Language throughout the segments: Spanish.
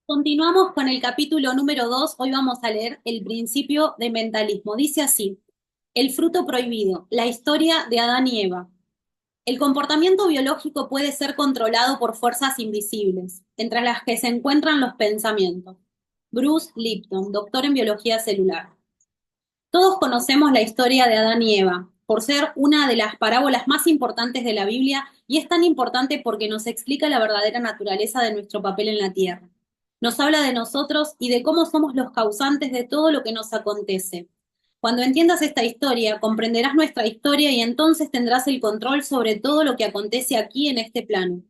Continuamos con el capítulo número 2. Hoy vamos a leer el principio de mentalismo. Dice así: el fruto prohibido, la historia de Adán y Eva. El comportamiento biológico puede ser controlado por fuerzas invisibles, entre las que se encuentran los pensamientos. Bruce Lipton, doctor en biología celular. Todos conocemos la historia de Adán y Eva, por ser una de las parábolas más importantes de la Biblia, y es tan importante porque nos explica la verdadera naturaleza de nuestro papel en la tierra. Nos habla de nosotros y de cómo somos los causantes de todo lo que nos acontece. Cuando entiendas esta historia, comprenderás nuestra historia y entonces tendrás el control sobre todo lo que acontece aquí en este plano.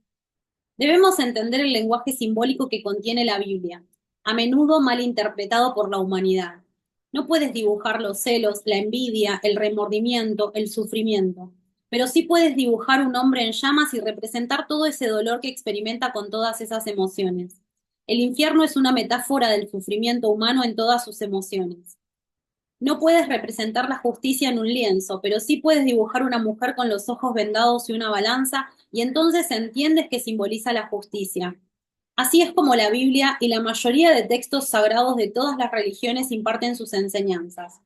Debemos entender el lenguaje simbólico que contiene la Biblia, a menudo mal interpretado por la humanidad. No puedes dibujar los celos, la envidia, el remordimiento, el sufrimiento, pero sí puedes dibujar un hombre en llamas y representar todo ese dolor que experimenta con todas esas emociones. El infierno es una metáfora del sufrimiento humano en todas sus emociones. No puedes representar la justicia en un lienzo, pero sí puedes dibujar una mujer con los ojos vendados y una balanza, y entonces entiendes que simboliza la justicia. Así es como la Biblia y la mayoría de textos sagrados de todas las religiones imparten sus enseñanzas.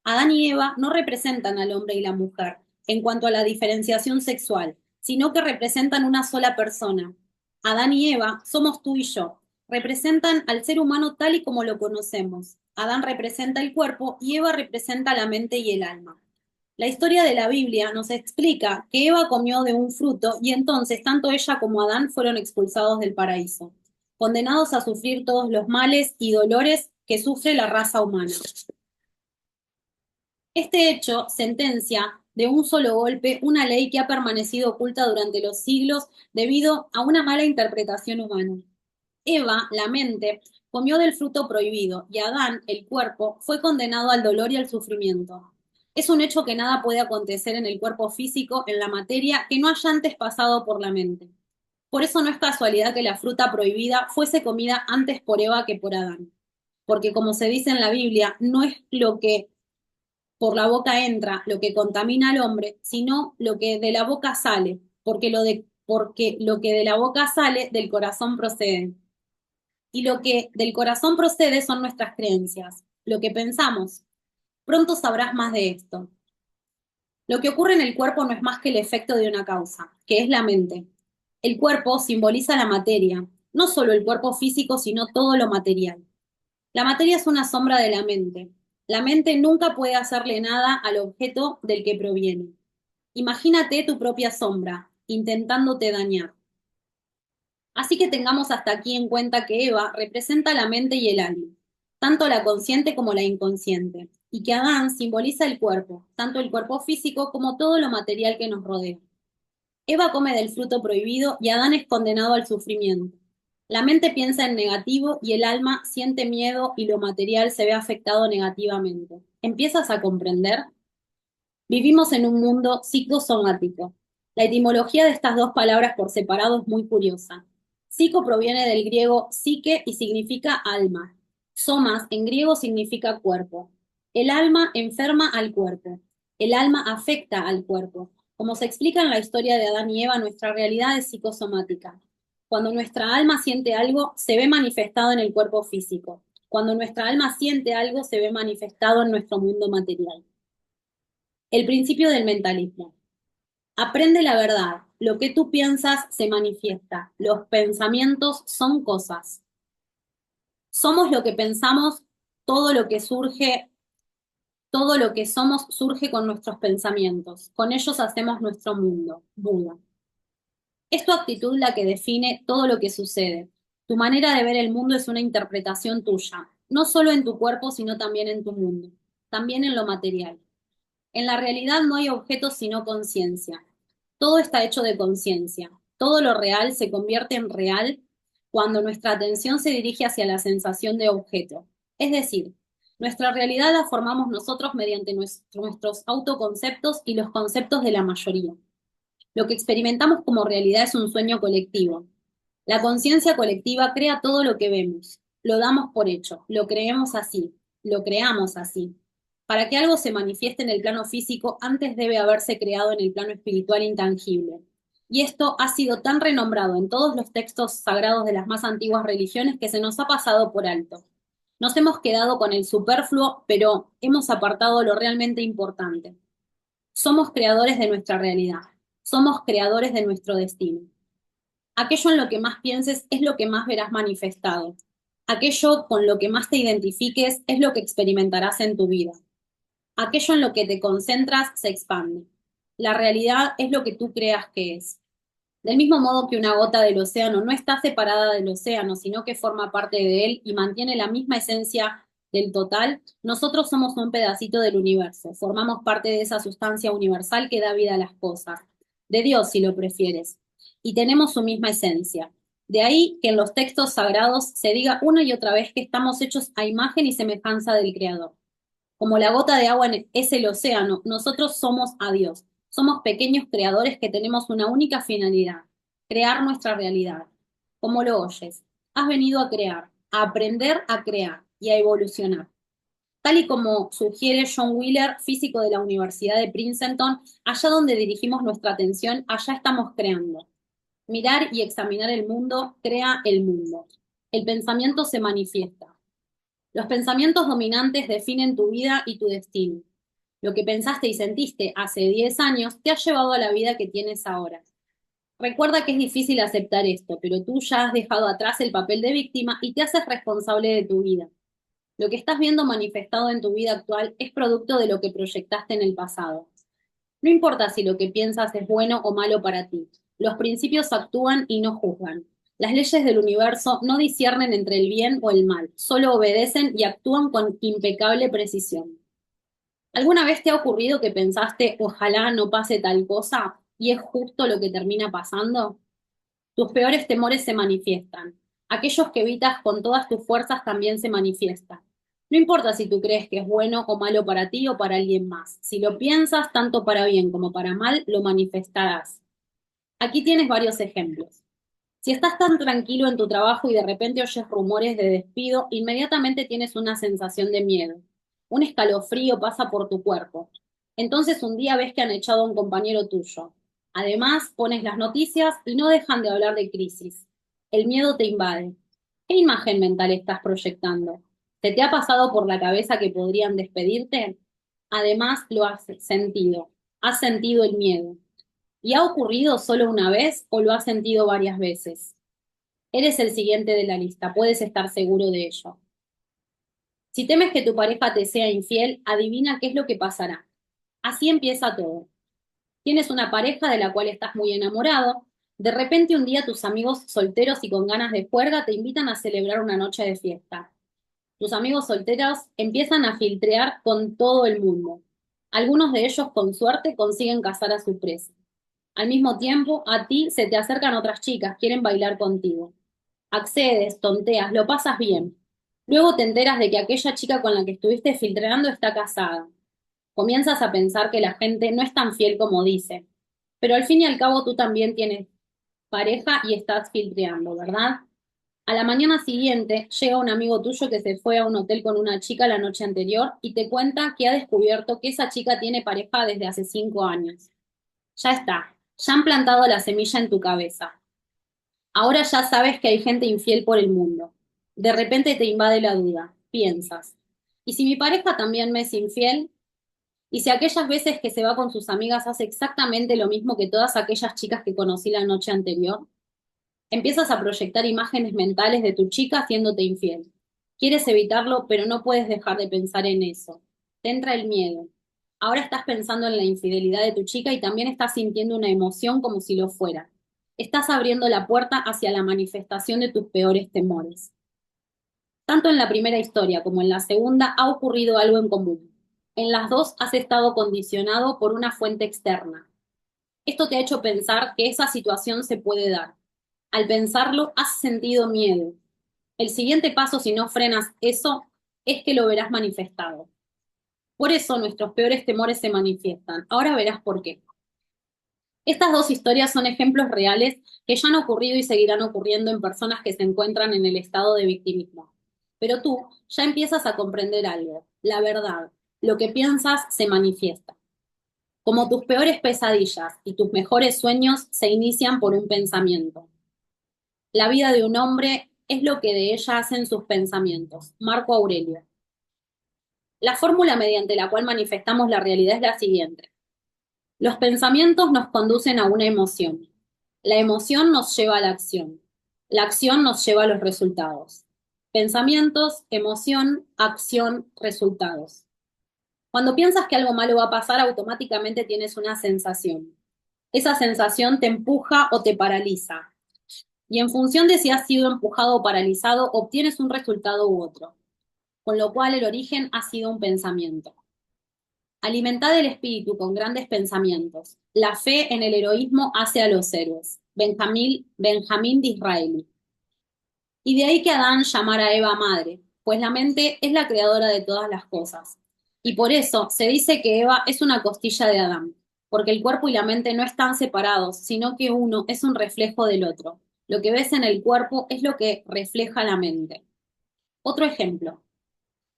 Adán y Eva no representan al hombre y la mujer en cuanto a la diferenciación sexual, sino que representan una sola persona. Adán y Eva somos tú y yo. Representan al ser humano tal y como lo conocemos. Adán representa el cuerpo y Eva representa la mente y el alma. La historia de la Biblia nos explica que Eva comió de un fruto y entonces tanto ella como Adán fueron expulsados del paraíso, condenados a sufrir todos los males y dolores que sufre la raza humana. Este hecho sentencia de un solo golpe una ley que ha permanecido oculta durante los siglos debido a una mala interpretación humana. Eva, la mente, comió del fruto prohibido y Adán, el cuerpo, fue condenado al dolor y al sufrimiento. Es un hecho que nada puede acontecer en el cuerpo físico, en la materia, que no haya antes pasado por la mente. Por eso no es casualidad que la fruta prohibida fuese comida antes por Eva que por Adán. Porque como se dice en la Biblia, no es lo que por la boca entra lo que contamina al hombre, sino lo que de la boca sale, porque lo que de la boca sale del corazón procede. Y lo que del corazón procede son nuestras creencias, lo que pensamos. Pronto sabrás más de esto. Lo que ocurre en el cuerpo no es más que el efecto de una causa, que es la mente. El cuerpo simboliza la materia, no solo el cuerpo físico, sino todo lo material. La materia es una sombra de la mente. La mente nunca puede hacerle nada al objeto del que proviene. Imagínate tu propia sombra, intentándote dañar. Así que tengamos hasta aquí en cuenta que Eva representa la mente y el alma, tanto la consciente como la inconsciente, y que Adán simboliza el cuerpo, tanto el cuerpo físico como todo lo material que nos rodea. Eva come del fruto prohibido y Adán es condenado al sufrimiento. La mente piensa en negativo y el alma siente miedo y lo material se ve afectado negativamente. ¿Empiezas a comprender? Vivimos en un mundo psicosomático. La etimología de estas dos palabras por separado es muy curiosa. Psico proviene del griego psique y significa alma. Somas en griego significa cuerpo. El alma enferma al cuerpo. El alma afecta al cuerpo. Como se explica en la historia de Adán y Eva, nuestra realidad es psicosomática. Cuando nuestra alma siente algo, se ve manifestado en el cuerpo físico. Cuando nuestra alma siente algo, se ve manifestado en nuestro mundo material. El principio del mentalismo. Aprende la verdad. Lo que tú piensas se manifiesta. Los pensamientos son cosas. Somos lo que pensamos, todo lo que surge, todo lo que somos surge con nuestros pensamientos. Con ellos hacemos nuestro mundo. Buda. Es tu actitud la que define todo lo que sucede. Tu manera de ver el mundo es una interpretación tuya, no solo en tu cuerpo, sino también en tu mundo, también en lo material. En la realidad no hay objetos sino conciencia. Todo está hecho de conciencia. Todo lo real se convierte en real cuando nuestra atención se dirige hacia la sensación de objeto. Es decir, nuestra realidad la formamos nosotros mediante nuestros autoconceptos y los conceptos de la mayoría. Lo que experimentamos como realidad es un sueño colectivo. La conciencia colectiva crea todo lo que vemos. Lo damos por hecho, lo creemos así, lo creamos así. Para que algo se manifieste en el plano físico, antes debe haberse creado en el plano espiritual intangible. Y esto ha sido tan renombrado en todos los textos sagrados de las más antiguas religiones que se nos ha pasado por alto. Nos hemos quedado con el superfluo, pero hemos apartado lo realmente importante. Somos creadores de nuestra realidad. Somos creadores de nuestro destino. Aquello en lo que más pienses es lo que más verás manifestado. Aquello con lo que más te identifiques es lo que experimentarás en tu vida. Aquello en lo que te concentras se expande. La realidad es lo que tú creas que es. Del mismo modo que una gota del océano no está separada del océano, sino que forma parte de él y mantiene la misma esencia del total, nosotros somos un pedacito del universo, formamos parte de esa sustancia universal que da vida a las cosas, de Dios si lo prefieres, y tenemos su misma esencia. De ahí que en los textos sagrados se diga una y otra vez que estamos hechos a imagen y semejanza del Creador. Como la gota de agua es el océano, nosotros somos a Dios. Somos pequeños creadores que tenemos una única finalidad, crear nuestra realidad. Como lo oyes, has venido a crear, a aprender a crear y a evolucionar. Tal y como sugiere John Wheeler, físico de la Universidad de Princeton, allá donde dirigimos nuestra atención, allá estamos creando. Mirar y examinar el mundo crea el mundo. El pensamiento se manifiesta. Los pensamientos dominantes definen tu vida y tu destino. Lo que pensaste y sentiste hace 10 años te ha llevado a la vida que tienes ahora. Recuerda que es difícil aceptar esto, pero tú ya has dejado atrás el papel de víctima y te haces responsable de tu vida. Lo que estás viendo manifestado en tu vida actual es producto de lo que proyectaste en el pasado. No importa si lo que piensas es bueno o malo para ti. Los principios actúan y no juzgan. Las leyes del universo no disciernen entre el bien o el mal, solo obedecen y actúan con impecable precisión. ¿Alguna vez te ha ocurrido que pensaste, ojalá no pase tal cosa, y es justo lo que termina pasando? Tus peores temores se manifiestan. Aquellos que evitas con todas tus fuerzas también se manifiestan. No importa si tú crees que es bueno o malo para ti o para alguien más. Si lo piensas tanto para bien como para mal, lo manifestarás. Aquí tienes varios ejemplos. Si estás tan tranquilo en tu trabajo y de repente oyes rumores de despido, inmediatamente tienes una sensación de miedo. Un escalofrío pasa por tu cuerpo. Entonces un día ves que han echado a un compañero tuyo. Además, pones las noticias y no dejan de hablar de crisis. El miedo te invade. ¿Qué imagen mental estás proyectando? ¿Se te ha pasado por la cabeza que podrían despedirte? Además, lo has sentido. Has sentido el miedo. ¿Y ha ocurrido solo una vez o lo has sentido varias veces? Eres el siguiente de la lista, puedes estar seguro de ello. Si temes que tu pareja te sea infiel, adivina qué es lo que pasará. Así empieza todo. Tienes una pareja de la cual estás muy enamorado. De repente un día tus amigos solteros y con ganas de juerga te invitan a celebrar una noche de fiesta. Tus amigos solteros empiezan a filtrear con todo el mundo. Algunos de ellos con suerte consiguen casar a su presa. Al mismo tiempo, a ti se te acercan otras chicas, quieren bailar contigo. Accedes, tonteas, lo pasas bien. Luego te enteras de que aquella chica con la que estuviste filtrando está casada. Comienzas a pensar que la gente no es tan fiel como dice. Pero al fin y al cabo tú también tienes pareja y estás filtreando, ¿verdad? A la mañana siguiente llega un amigo tuyo que se fue a un hotel con una chica la noche anterior y te cuenta que ha descubierto que esa chica tiene pareja desde hace 5 años. Ya está, ya han plantado la semilla en tu cabeza. Ahora ya sabes que hay gente infiel por el mundo. De repente te invade la duda. Piensas, ¿y si mi pareja también me es infiel? ¿Y si aquellas veces que se va con sus amigas hace exactamente lo mismo que todas aquellas chicas que conocí la noche anterior? Empiezas a proyectar imágenes mentales de tu chica haciéndote infiel. Quieres evitarlo, pero no puedes dejar de pensar en eso. Te entra el miedo. Ahora estás pensando en la infidelidad de tu chica y también estás sintiendo una emoción como si lo fuera. Estás abriendo la puerta hacia la manifestación de tus peores temores. Tanto en la primera historia como en la segunda ha ocurrido algo en común. En las dos has estado condicionado por una fuente externa. Esto te ha hecho pensar que esa situación se puede dar. Al pensarlo, has sentido miedo. El siguiente paso, si no frenas eso, es que lo verás manifestado. Por eso nuestros peores temores se manifiestan. Ahora verás por qué. Estas dos historias son ejemplos reales que ya han ocurrido y seguirán ocurriendo en personas que se encuentran en el estado de victimismo. Pero tú ya empiezas a comprender algo, la verdad. Lo que piensas se manifiesta. Como tus peores pesadillas y tus mejores sueños se inician por un pensamiento. La vida de un hombre es lo que de ella hacen sus pensamientos. Marco Aurelio. La fórmula mediante la cual manifestamos la realidad es la siguiente. Los pensamientos nos conducen a una emoción. La emoción nos lleva a la acción. La acción nos lleva a los resultados. Pensamientos, emoción, acción, resultados. Cuando piensas que algo malo va a pasar, automáticamente tienes una sensación. Esa sensación te empuja o te paraliza. Y en función de si has sido empujado o paralizado, obtienes un resultado u otro. Con lo cual el origen ha sido un pensamiento. Alimentad el espíritu con grandes pensamientos. La fe en el heroísmo hace a los héroes. Benjamín Disraeli. Y de ahí que Adán llamara a Eva madre, pues la mente es la creadora de todas las cosas. Y por eso se dice que Eva es una costilla de Adán, porque el cuerpo y la mente no están separados, sino que uno es un reflejo del otro. Lo que ves en el cuerpo es lo que refleja la mente. Otro ejemplo.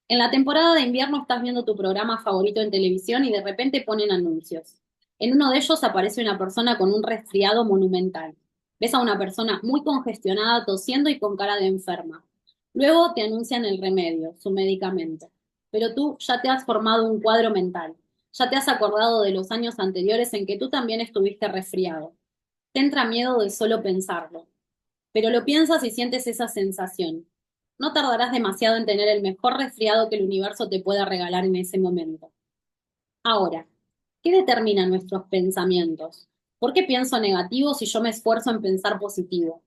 En la temporada de invierno estás viendo tu programa favorito en televisión y de repente ponen anuncios. En uno de ellos aparece una persona con un resfriado monumental. Ves a una persona muy congestionada, tosiendo y con cara de enferma. Luego te anuncian el remedio, su medicamento. Pero tú ya te has formado un cuadro mental. Ya te has acordado de los años anteriores en que tú también estuviste resfriado. Te entra miedo de solo pensarlo. Pero lo piensas y sientes esa sensación. No tardarás demasiado en tener el mejor resfriado que el universo te pueda regalar en ese momento. Ahora, ¿qué determina nuestros pensamientos? ¿Por qué pienso negativo si yo me esfuerzo en pensar positivo?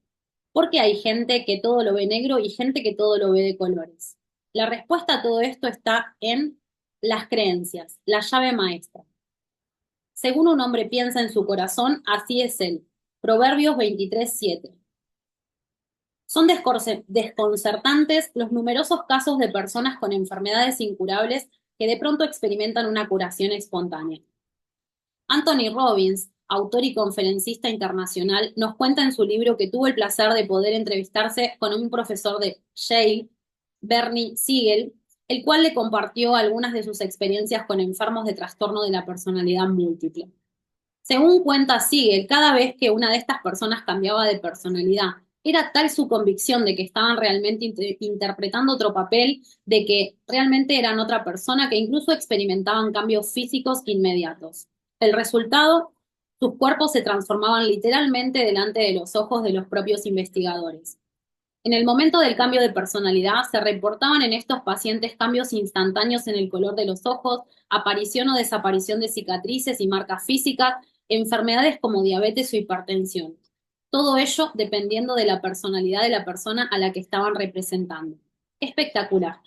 ¿Por qué hay gente que todo lo ve negro y gente que todo lo ve de colores? La respuesta a todo esto está en las creencias, la llave maestra. Según un hombre piensa en su corazón, así es él. Proverbios 23:7. Son desconcertantes los numerosos casos de personas con enfermedades incurables que de pronto experimentan una curación espontánea. Anthony Robbins, autor y conferencista internacional, nos cuenta en su libro que tuvo el placer de poder entrevistarse con un profesor de Yale, Bernie Siegel, el cual le compartió algunas de sus experiencias con enfermos de trastorno de la personalidad múltiple. Según cuenta Siegel, cada vez que una de estas personas cambiaba de personalidad, era tal su convicción de que estaban realmente interpretando otro papel, de que realmente eran otra persona, que incluso experimentaban cambios físicos inmediatos. El resultado, sus cuerpos se transformaban literalmente delante de los ojos de los propios investigadores. En el momento del cambio de personalidad, se reportaban en estos pacientes cambios instantáneos en el color de los ojos, aparición o desaparición de cicatrices y marcas físicas, enfermedades como diabetes o hipertensión. Todo ello dependiendo de la personalidad de la persona a la que estaban representando. Espectacular.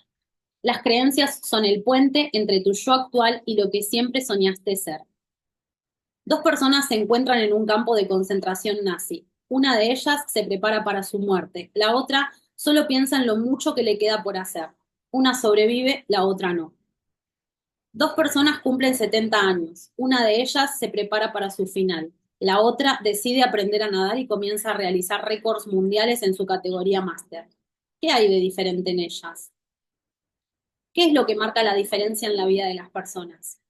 Las creencias son el puente entre tu yo actual y lo que siempre soñaste ser. Dos personas se encuentran en un campo de concentración nazi. Una de ellas se prepara para su muerte. La otra solo piensa en lo mucho que le queda por hacer. Una sobrevive, la otra no. Dos personas cumplen 70 años. Una de ellas se prepara para su final. La otra decide aprender a nadar y comienza a realizar récords mundiales en su categoría máster. ¿Qué hay de diferente en ellas? ¿Qué es lo que marca la diferencia en la vida de las personas?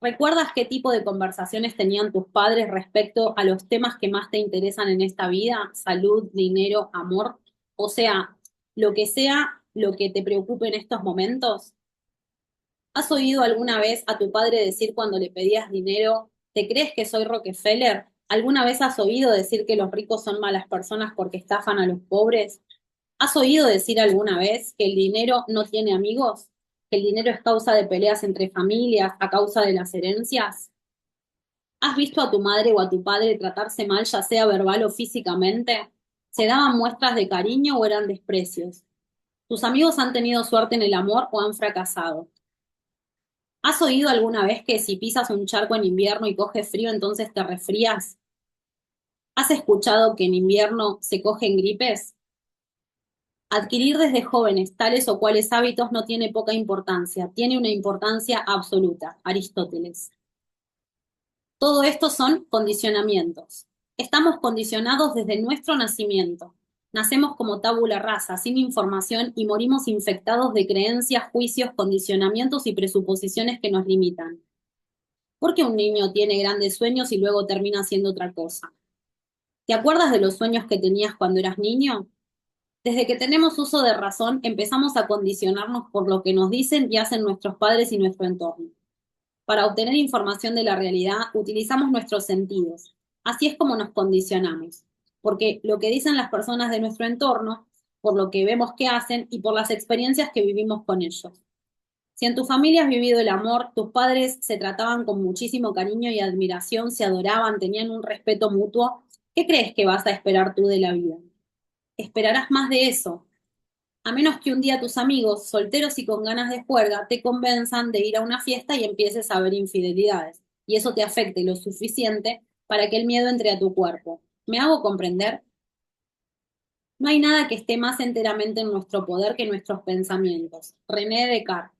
¿Recuerdas qué tipo de conversaciones tenían tus padres respecto a los temas que más te interesan en esta vida? Salud, dinero, amor. O sea lo que te preocupe en estos momentos. ¿Has oído alguna vez a tu padre decir cuando le pedías dinero, ¿te crees que soy Rockefeller? ¿Alguna vez has oído decir que los ricos son malas personas porque estafan a los pobres? ¿Has oído decir alguna vez que el dinero no tiene amigos? ¿Que el dinero es causa de peleas entre familias a causa de las herencias? ¿Has visto a tu madre o a tu padre tratarse mal, ya sea verbal o físicamente? ¿Se daban muestras de cariño o eran desprecios? ¿Tus amigos han tenido suerte en el amor o han fracasado? ¿Has oído alguna vez que si pisas un charco en invierno y coges frío, entonces te resfrías? ¿Has escuchado que en invierno se cogen gripes? Adquirir desde jóvenes tales o cuales hábitos no tiene poca importancia, tiene una importancia absoluta. Aristóteles. Todo esto son condicionamientos. Estamos condicionados desde nuestro nacimiento. Nacemos como tabula rasa, sin información, y morimos infectados de creencias, juicios, condicionamientos y presuposiciones que nos limitan. ¿Por qué un niño tiene grandes sueños y luego termina haciendo otra cosa? ¿Te acuerdas de los sueños que tenías cuando eras niño? Desde que tenemos uso de razón, empezamos a condicionarnos por lo que nos dicen y hacen nuestros padres y nuestro entorno. Para obtener información de la realidad, utilizamos nuestros sentidos. Así es como nos condicionamos, porque lo que dicen las personas de nuestro entorno, por lo que vemos que hacen y por las experiencias que vivimos con ellos. Si en tu familia has vivido el amor, tus padres se trataban con muchísimo cariño y admiración, se adoraban, tenían un respeto mutuo, ¿qué crees que vas a esperar tú de la vida? Esperarás más de eso, a menos que un día tus amigos, solteros y con ganas de juerga, te convenzan de ir a una fiesta y empieces a ver infidelidades, y eso te afecte lo suficiente para que el miedo entre a tu cuerpo. ¿Me hago comprender? No hay nada que esté más enteramente en nuestro poder que nuestros pensamientos. René Descartes.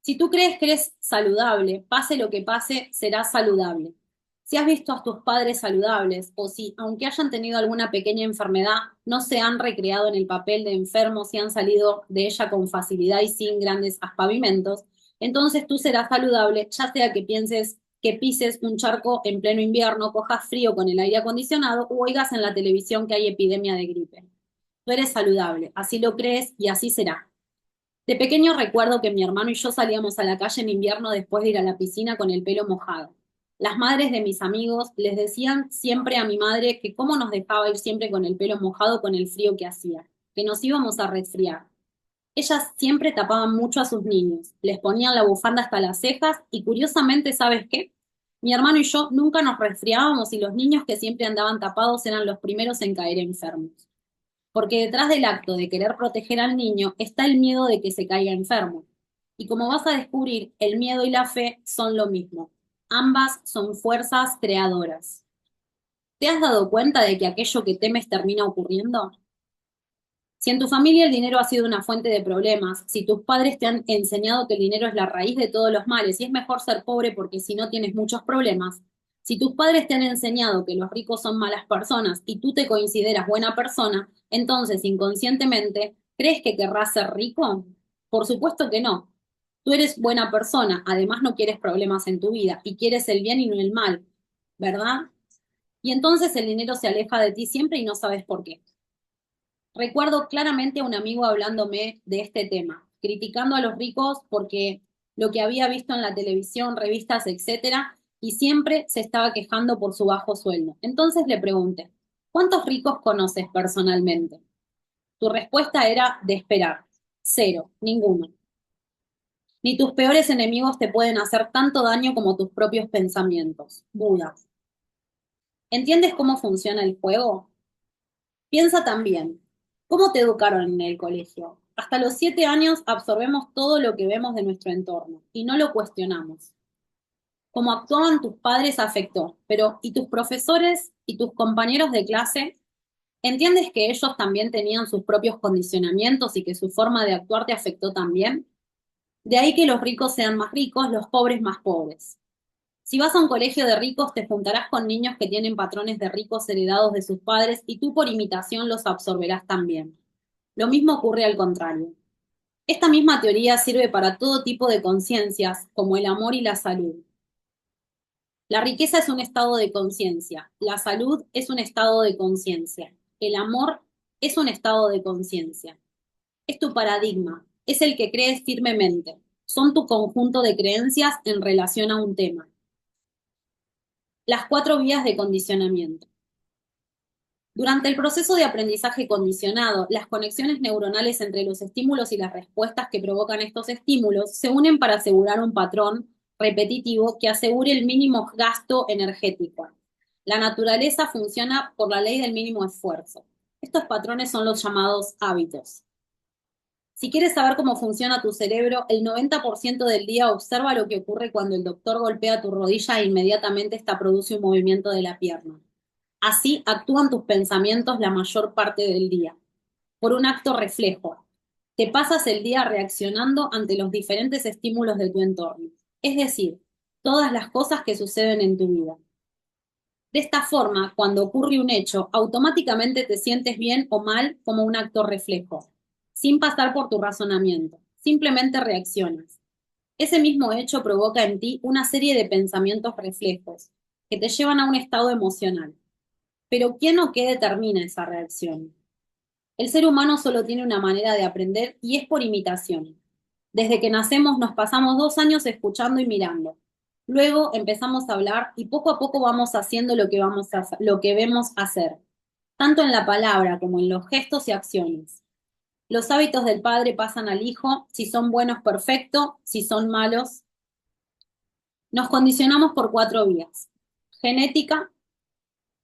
Si tú crees que eres saludable, pase lo que pase, serás saludable. Si has visto a tus padres saludables o si, aunque hayan tenido alguna pequeña enfermedad, no se han recreado en el papel de enfermos y han salido de ella con facilidad y sin grandes aspavimentos, entonces tú serás saludable, ya sea que pienses que pises un charco en pleno invierno, cojas frío con el aire acondicionado o oigas en la televisión que hay epidemia de gripe. Tú eres saludable, así lo crees y así será. De pequeño recuerdo que mi hermano y yo salíamos a la calle en invierno después de ir a la piscina con el pelo mojado. Las madres de mis amigos les decían siempre a mi madre que cómo nos dejaba ir siempre con el pelo mojado con el frío que hacía, que nos íbamos a resfriar. Ellas siempre tapaban mucho a sus niños, les ponían la bufanda hasta las cejas y curiosamente, ¿sabes qué? Mi hermano y yo nunca nos resfriábamos y los niños que siempre andaban tapados eran los primeros en caer enfermos. Porque detrás del acto de querer proteger al niño está el miedo de que se caiga enfermo. Y como vas a descubrir, el miedo y la fe son lo mismo. Ambas son fuerzas creadoras. ¿Te has dado cuenta de que aquello que temes termina ocurriendo? Si en tu familia el dinero ha sido una fuente de problemas, si tus padres te han enseñado que el dinero es la raíz de todos los males y es mejor ser pobre porque si no tienes muchos problemas, si tus padres te han enseñado que los ricos son malas personas y tú te consideras buena persona, entonces inconscientemente, ¿crees que querrás ser rico? Por supuesto que no. Tú eres buena persona, además no quieres problemas en tu vida y quieres el bien y no el mal, ¿verdad? Y entonces el dinero se aleja de ti siempre y no sabes por qué. Recuerdo claramente a un amigo hablándome de este tema, criticando a los ricos porque lo que había visto en la televisión, revistas, etcétera, y siempre se estaba quejando por su bajo sueldo. Entonces le pregunté, ¿cuántos ricos conoces personalmente? Tu respuesta era de esperar, cero, ninguno. Ni tus peores enemigos te pueden hacer tanto daño como tus propios pensamientos. Buda. ¿Entiendes cómo funciona el juego? Piensa también, ¿cómo te educaron en el colegio? Hasta los 7 años absorbemos todo lo que vemos de nuestro entorno y no lo cuestionamos. Cómo actuaban tus padres afectó, pero ¿y tus profesores y tus compañeros de clase? ¿Entiendes que ellos también tenían sus propios condicionamientos y que su forma de actuar te afectó también? De ahí que los ricos sean más ricos, los pobres más pobres. Si vas a un colegio de ricos, te juntarás con niños que tienen patrones de ricos heredados de sus padres y tú por imitación los absorberás también. Lo mismo ocurre al contrario. Esta misma teoría sirve para todo tipo de conciencias, como el amor y la salud. La riqueza es un estado de conciencia, la salud es un estado de conciencia, el amor es un estado de conciencia. Es tu paradigma, es el que crees firmemente, son tu conjunto de creencias en relación a un tema. Las 4 vías de condicionamiento. Durante el proceso de aprendizaje condicionado, las conexiones neuronales entre los estímulos y las respuestas que provocan estos estímulos se unen para asegurar un patrón repetitivo que asegure el mínimo gasto energético. La naturaleza funciona por la ley del mínimo esfuerzo. Estos patrones son los llamados hábitos. Si quieres saber cómo funciona tu cerebro, el 90% del día observa lo que ocurre cuando el doctor golpea tu rodilla e inmediatamente esta produce un movimiento de la pierna. Así actúan tus pensamientos la mayor parte del día, por un acto reflejo. Te pasas el día reaccionando ante los diferentes estímulos de tu entorno, es decir, todas las cosas que suceden en tu vida. De esta forma, cuando ocurre un hecho, automáticamente te sientes bien o mal como un acto reflejo, sin pasar por tu razonamiento, simplemente reaccionas. Ese mismo hecho provoca en ti una serie de pensamientos reflejos que te llevan a un estado emocional. Pero ¿quién o qué determina esa reacción? El ser humano solo tiene una manera de aprender y es por imitación. Desde que nacemos nos pasamos 2 años escuchando y mirando. Luego empezamos a hablar y poco a poco vamos haciendo lo que vemos hacer, tanto en la palabra como en los gestos y acciones. Los hábitos del padre pasan al hijo, si son buenos, perfecto, si son malos. Nos condicionamos por 4 vías. Genética.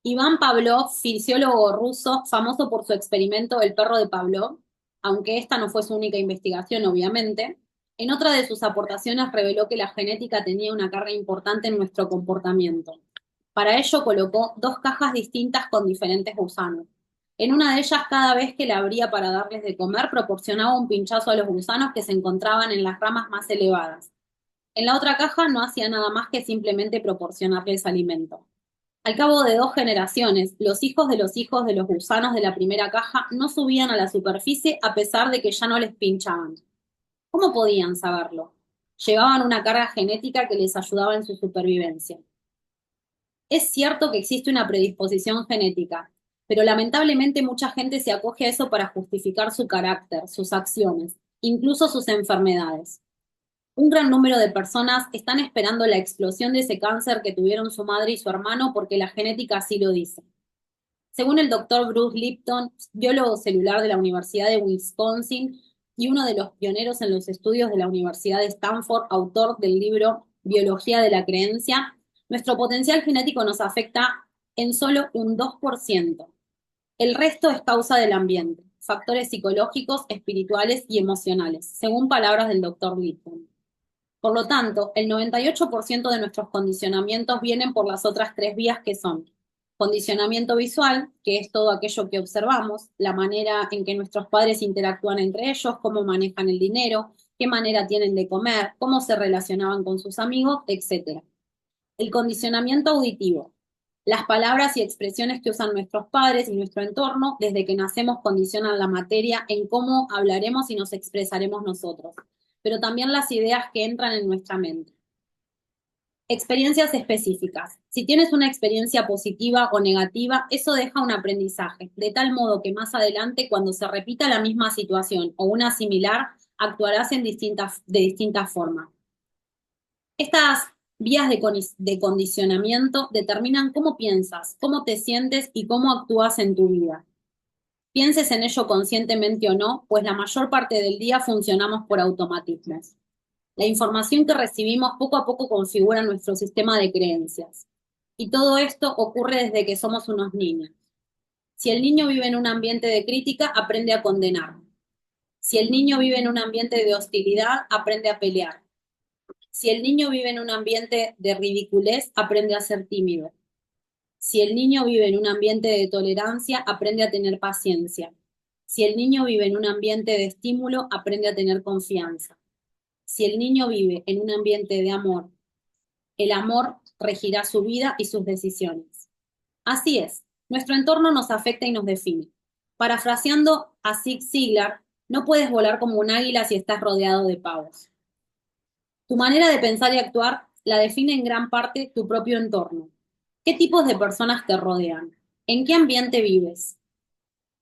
Iván Pavlov, fisiólogo ruso, famoso por su experimento El perro de Pavlov, aunque esta no fue su única investigación, obviamente, en otra de sus aportaciones reveló que la genética tenía una carga importante en nuestro comportamiento. Para ello colocó 2 cajas distintas con diferentes gusanos. En una de ellas, cada vez que la abría para darles de comer, proporcionaba un pinchazo a los gusanos que se encontraban en las ramas más elevadas. En la otra caja no hacía nada más que simplemente proporcionarles alimento. Al cabo de 2 generaciones, los hijos de los gusanos de la primera caja no subían a la superficie a pesar de que ya no les pinchaban. ¿Cómo podían saberlo? Llevaban una carga genética que les ayudaba en su supervivencia. Es cierto que existe una predisposición genética, pero lamentablemente mucha gente se acoge a eso para justificar su carácter, sus acciones, incluso sus enfermedades. Un gran número de personas están esperando la explosión de ese cáncer que tuvieron su madre y su hermano porque la genética así lo dice. Según el doctor Bruce Lipton, biólogo celular de la Universidad de Wisconsin y uno de los pioneros en los estudios de la Universidad de Stanford, autor del libro Biología de la Creencia, nuestro potencial genético nos afecta en solo un 2%. El resto es causa del ambiente, factores psicológicos, espirituales y emocionales, según palabras del doctor Lipton. Por lo tanto, el 98% de nuestros condicionamientos vienen por las otras 3 vías que son condicionamiento visual, que es todo aquello que observamos, la manera en que nuestros padres interactúan entre ellos, cómo manejan el dinero, qué manera tienen de comer, cómo se relacionaban con sus amigos, etc. El condicionamiento auditivo, las palabras y expresiones que usan nuestros padres y nuestro entorno desde que nacemos condicionan la materia en cómo hablaremos y nos expresaremos nosotros, pero también las ideas que entran en nuestra mente. Experiencias específicas. Si tienes una experiencia positiva o negativa, eso deja un aprendizaje, de tal modo que más adelante, cuando se repita la misma situación o una similar, actuarás de distintas formas. Estas vías de condicionamiento determinan cómo piensas, cómo te sientes y cómo actúas en tu vida. Pienses en ello conscientemente o no, pues la mayor parte del día funcionamos por automatismos. La información que recibimos poco a poco configura nuestro sistema de creencias. Y todo esto ocurre desde que somos unos niños. Si el niño vive en un ambiente de crítica, aprende a condenar. Si el niño vive en un ambiente de hostilidad, aprende a pelear. Si el niño vive en un ambiente de ridiculez, aprende a ser tímido. Si el niño vive en un ambiente de tolerancia, aprende a tener paciencia. Si el niño vive en un ambiente de estímulo, aprende a tener confianza. Si el niño vive en un ambiente de amor, el amor regirá su vida y sus decisiones. Así es, nuestro entorno nos afecta y nos define. Parafraseando a Zig Ziglar, no puedes volar como un águila si estás rodeado de pavos. Tu manera de pensar y actuar la define en gran parte tu propio entorno. ¿Qué tipos de personas te rodean? ¿En qué ambiente vives?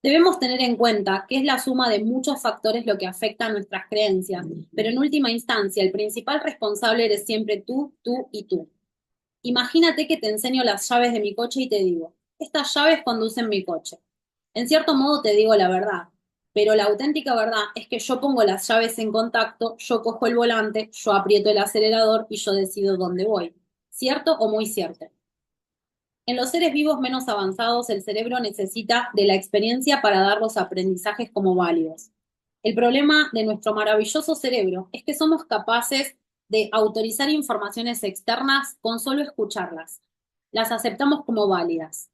Debemos tener en cuenta que es la suma de muchos factores lo que afecta a nuestras creencias, pero en última instancia el principal responsable eres siempre tú y tú. Imagínate que te enseño las llaves de mi coche y te digo, estas llaves conducen mi coche. En cierto modo te digo la verdad, pero la auténtica verdad es que yo pongo las llaves en contacto, yo cojo el volante, yo aprieto el acelerador y yo decido dónde voy. ¿Cierto o muy cierto? En los seres vivos menos avanzados, el cerebro necesita de la experiencia para dar los aprendizajes como válidos. El problema de nuestro maravilloso cerebro es que somos capaces de autorizar informaciones externas con solo escucharlas. Las aceptamos como válidas.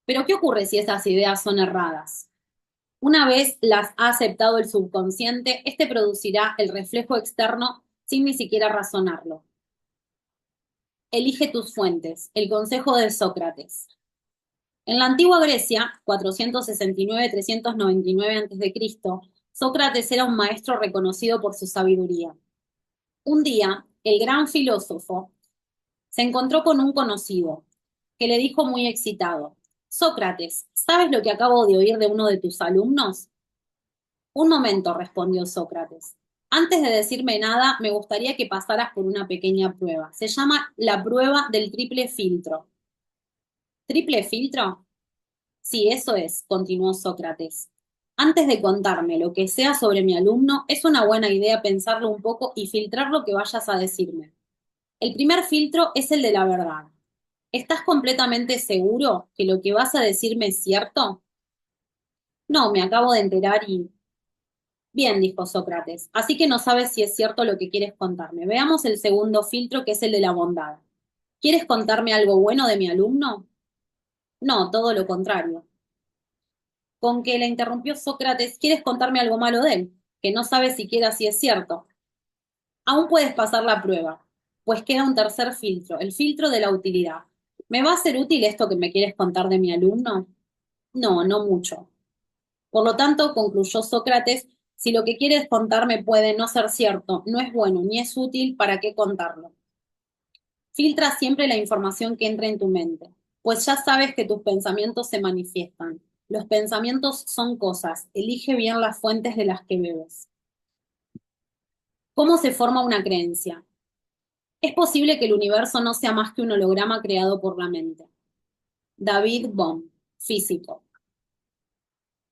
Pero ¿qué ocurre si esas ideas son erradas? Una vez las ha aceptado el subconsciente, este producirá el reflejo externo sin ni siquiera razonarlo. Elige tus fuentes. El consejo de Sócrates. En la antigua Grecia, 469-399 a.C., Sócrates era un maestro reconocido por su sabiduría. Un día, el gran filósofo se encontró con un conocido que le dijo muy excitado: Sócrates, ¿sabes lo que acabo de oír de uno de tus alumnos? Un momento, respondió Sócrates. Antes de decirme nada, me gustaría que pasaras por una pequeña prueba. Se llama la prueba del triple filtro. ¿Triple filtro? Sí, eso es, continuó Sócrates. Antes de contarme lo que sea sobre mi alumno, es una buena idea pensarlo un poco y filtrar lo que vayas a decirme. El primer filtro es el de la verdad. ¿Estás completamente seguro que lo que vas a decirme es cierto? No, me acabo de enterar y... Bien, dijo Sócrates, así que no sabes si es cierto lo que quieres contarme. Veamos el segundo filtro, que es el de la bondad. ¿Quieres contarme algo bueno de mi alumno? No, todo lo contrario. Con que le interrumpió Sócrates: ¿quieres contarme algo malo de él? Que no sabes siquiera si es cierto. Aún puedes pasar la prueba, pues queda un tercer filtro, el filtro de la utilidad. ¿Me va a ser útil esto que me quieres contar de mi alumno? No, no mucho. Por lo tanto, concluyó Sócrates, si lo que quieres contarme puede no ser cierto, no es bueno ni es útil, ¿para qué contarlo? Filtra siempre la información que entra en tu mente, pues ya sabes que tus pensamientos se manifiestan. Los pensamientos son cosas, elige bien las fuentes de las que bebes. ¿Cómo se forma una creencia? Es posible que el universo no sea más que un holograma creado por la mente. David Bohm, físico.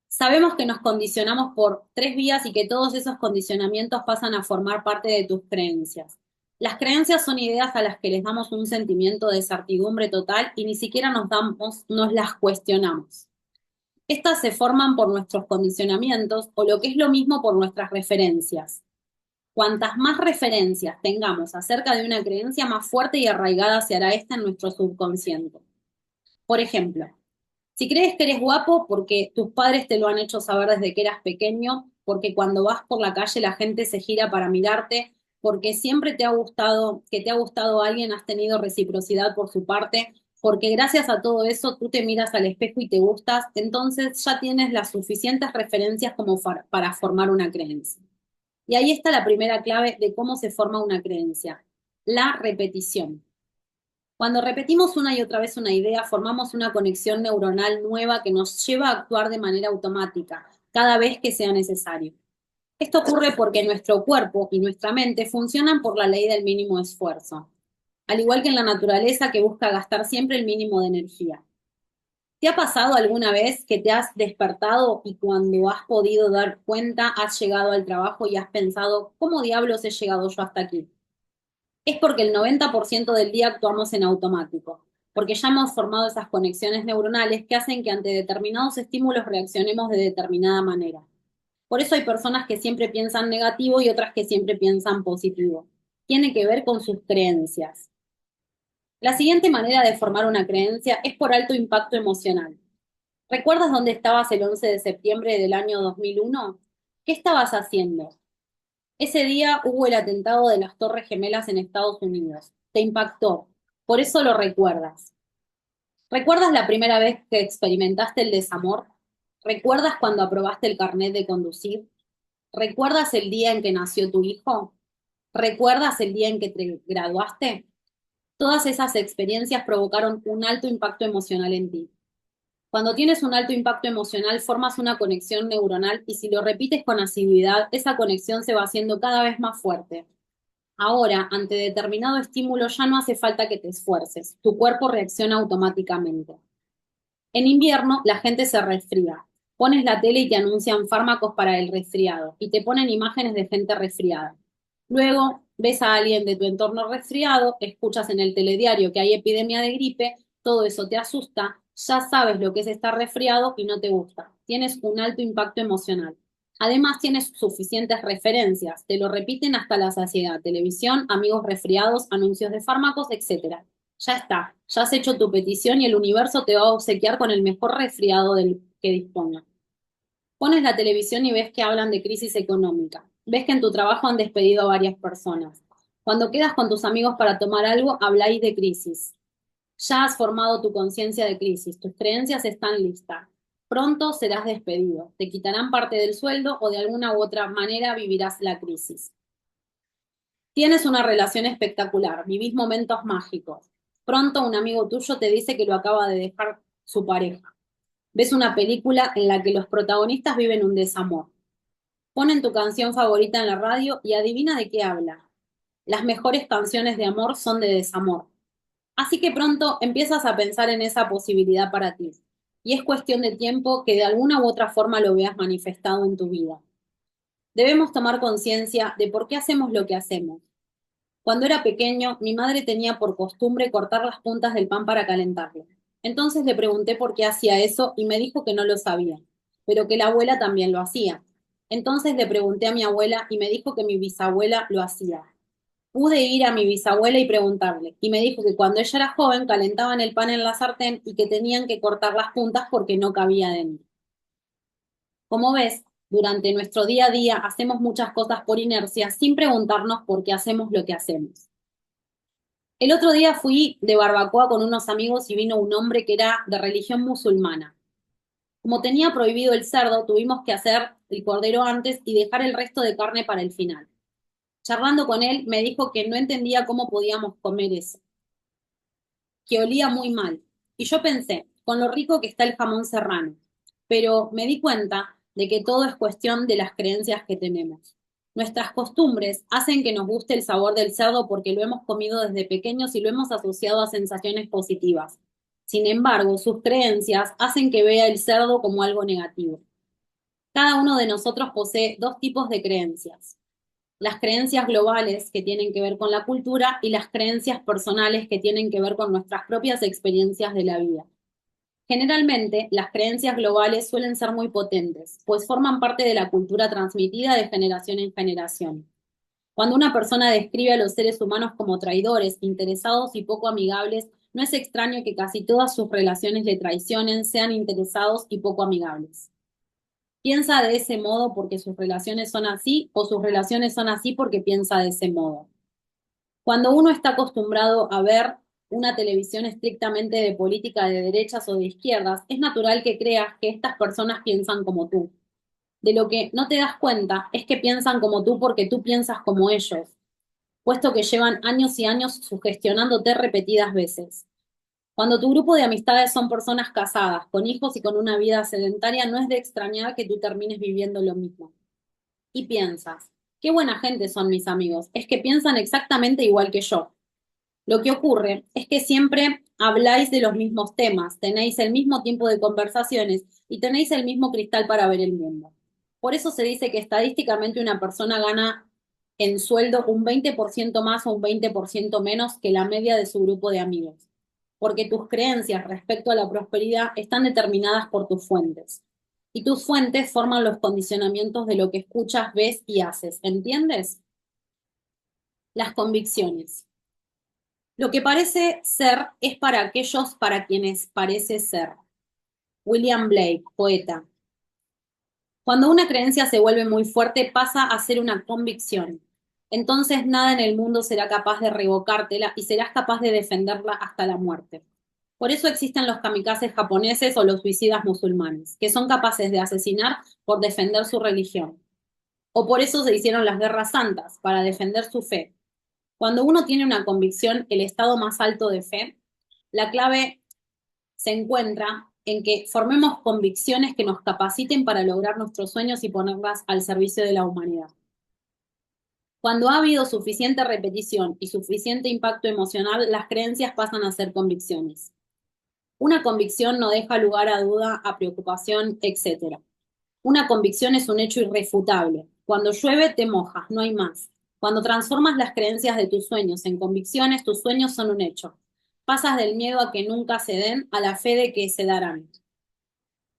Sabemos que nos condicionamos por tres vías y que todos esos condicionamientos pasan a formar parte de tus creencias. Las creencias son ideas a las que les damos un sentimiento de certidumbre total y ni siquiera nos las cuestionamos. Estas se forman por nuestros condicionamientos o, lo que es lo mismo, por nuestras referencias. Cuantas más referencias tengamos acerca de una creencia, más fuerte y arraigada se hará esta en nuestro subconsciente. Por ejemplo, si crees que eres guapo porque tus padres te lo han hecho saber desde que eras pequeño, porque cuando vas por la calle la gente se gira para mirarte, porque siempre te ha gustado, que te ha gustado alguien, has tenido reciprocidad por su parte, porque gracias a todo eso tú te miras al espejo y te gustas, entonces ya tienes las suficientes referencias como para formar una creencia. Y ahí está la primera clave de cómo se forma una creencia: la repetición. Cuando repetimos una y otra vez una idea, formamos una conexión neuronal nueva que nos lleva a actuar de manera automática, cada vez que sea necesario. Esto ocurre porque nuestro cuerpo y nuestra mente funcionan por la ley del mínimo esfuerzo, al igual que en la naturaleza, que busca gastar siempre el mínimo de energía. ¿Te ha pasado alguna vez que te has despertado y cuando has podido dar cuenta has llegado al trabajo y has pensado: ¿cómo diablos he llegado yo hasta aquí? Es porque el 90% del día actuamos en automático, porque ya hemos formado esas conexiones neuronales que hacen que ante determinados estímulos reaccionemos de determinada manera. Por eso hay personas que siempre piensan negativo y otras que siempre piensan positivo. Tiene que ver con sus creencias. La siguiente manera de formar una creencia es por alto impacto emocional. ¿Recuerdas dónde estabas el 11 de septiembre del año 2001? ¿Qué estabas haciendo? Ese día hubo el atentado de las Torres Gemelas en Estados Unidos. Te impactó. Por eso lo recuerdas. ¿Recuerdas la primera vez que experimentaste el desamor? ¿Recuerdas cuando aprobaste el carnet de conducir? ¿Recuerdas el día en que nació tu hijo? ¿Recuerdas el día en que te graduaste? Todas esas experiencias provocaron un alto impacto emocional en ti. Cuando tienes un alto impacto emocional, formas una conexión neuronal y si lo repites con asiduidad, esa conexión se va haciendo cada vez más fuerte. Ahora, ante determinado estímulo ya no hace falta que te esfuerces, tu cuerpo reacciona automáticamente. En invierno, la gente se resfría. Pones la tele y te anuncian fármacos para el resfriado y te ponen imágenes de gente resfriada. Luego, ves a alguien de tu entorno resfriado, escuchas en el telediario que hay epidemia de gripe, todo eso te asusta, ya sabes lo que es estar resfriado y no te gusta. Tienes un alto impacto emocional. Además, tienes suficientes referencias, te lo repiten hasta la saciedad: televisión, amigos resfriados, anuncios de fármacos, etcétera. Ya está, ya has hecho tu petición y el universo te va a obsequiar con el mejor resfriado del que disponga. Pones la televisión y ves que hablan de crisis económica. Ves que en tu trabajo han despedido a varias personas. Cuando quedas con tus amigos para tomar algo, habláis de crisis. Ya has formado tu conciencia de crisis, tus creencias están listas. Pronto serás despedido, te quitarán parte del sueldo o de alguna u otra manera vivirás la crisis. Tienes una relación espectacular, vivís momentos mágicos. Pronto un amigo tuyo te dice que lo acaba de dejar su pareja. Ves una película en la que los protagonistas viven un desamor. Ponen tu canción favorita en la radio y adivina de qué habla. Las mejores canciones de amor son de desamor. Así que pronto empiezas a pensar en esa posibilidad para ti. Y es cuestión de tiempo que de alguna u otra forma lo veas manifestado en tu vida. Debemos tomar conciencia de por qué hacemos lo que hacemos. Cuando era pequeño, mi madre tenía por costumbre cortar las puntas del pan para calentarlo. Entonces le pregunté por qué hacía eso y me dijo que no lo sabía, pero que la abuela también lo hacía. Entonces le pregunté a mi abuela y me dijo que mi bisabuela lo hacía. Pude ir a mi bisabuela y preguntarle, y me dijo que cuando ella era joven calentaban el pan en la sartén y que tenían que cortar las puntas porque no cabía dentro. Como ves, durante nuestro día a día hacemos muchas cosas por inercia sin preguntarnos por qué hacemos lo que hacemos. El otro día fui de barbacoa con unos amigos y vino un hombre que era de religión musulmana. Como tenía prohibido el cerdo, tuvimos que hacer el cordero antes y dejar el resto de carne para el final. Charlando con él, me dijo que no entendía cómo podíamos comer eso, que olía muy mal. Y yo pensé, con lo rico que está el jamón serrano, pero me di cuenta de que todo es cuestión de las creencias que tenemos. Nuestras costumbres hacen que nos guste el sabor del cerdo porque lo hemos comido desde pequeños y lo hemos asociado a sensaciones positivas. Sin embargo, sus creencias hacen que vea el cerdo como algo negativo. Cada uno de nosotros posee dos tipos de creencias: las creencias globales que tienen que ver con la cultura y las creencias personales que tienen que ver con nuestras propias experiencias de la vida. Generalmente, las creencias globales suelen ser muy potentes, pues forman parte de la cultura transmitida de generación en generación. Cuando una persona describe a los seres humanos como traidores, interesados y poco amigables, no es extraño que casi todas sus relaciones le traicionen, sean interesados y poco amigables. Piensa de ese modo porque sus relaciones son así o sus relaciones son así porque piensa de ese modo. Cuando uno está acostumbrado a ver una televisión estrictamente de política de derechas o de izquierdas, es natural que creas que estas personas piensan como tú. De lo que no te das cuenta es que piensan como tú porque tú piensas como ellos, puesto que llevan años y años sugestionándote repetidas veces. Cuando tu grupo de amistades son personas casadas, con hijos y con una vida sedentaria, no es de extrañar que tú termines viviendo lo mismo. Y piensas, qué buena gente son mis amigos, es que piensan exactamente igual que yo. Lo que ocurre es que siempre habláis de los mismos temas, tenéis el mismo tiempo de conversaciones y tenéis el mismo cristal para ver el mundo. Por eso se dice que estadísticamente una persona gana en sueldo un 20% más o un 20% menos que la media de su grupo de amigos, porque tus creencias respecto a la prosperidad están determinadas por tus fuentes. Y tus fuentes forman los condicionamientos de lo que escuchas, ves y haces. ¿Entiendes? Las convicciones. Lo que parece ser es para aquellos para quienes parece ser. William Blake, poeta. Cuando una creencia se vuelve muy fuerte, pasa a ser una convicción. Entonces nada en el mundo será capaz de revocártela y serás capaz de defenderla hasta la muerte. Por eso existen los kamikazes japoneses o los suicidas musulmanes, que son capaces de asesinar por defender su religión. O por eso se hicieron las guerras santas, para defender su fe. Cuando uno tiene una convicción, el estado más alto de fe, la clave se encuentra en que formemos convicciones que nos capaciten para lograr nuestros sueños y ponerlas al servicio de la humanidad. Cuando ha habido suficiente repetición y suficiente impacto emocional, las creencias pasan a ser convicciones. Una convicción no deja lugar a duda, a preocupación, etc. Una convicción es un hecho irrefutable. Cuando llueve, te mojas, no hay más. Cuando transformas las creencias de tus sueños en convicciones, tus sueños son un hecho. Pasas del miedo a que nunca se den a la fe de que se darán.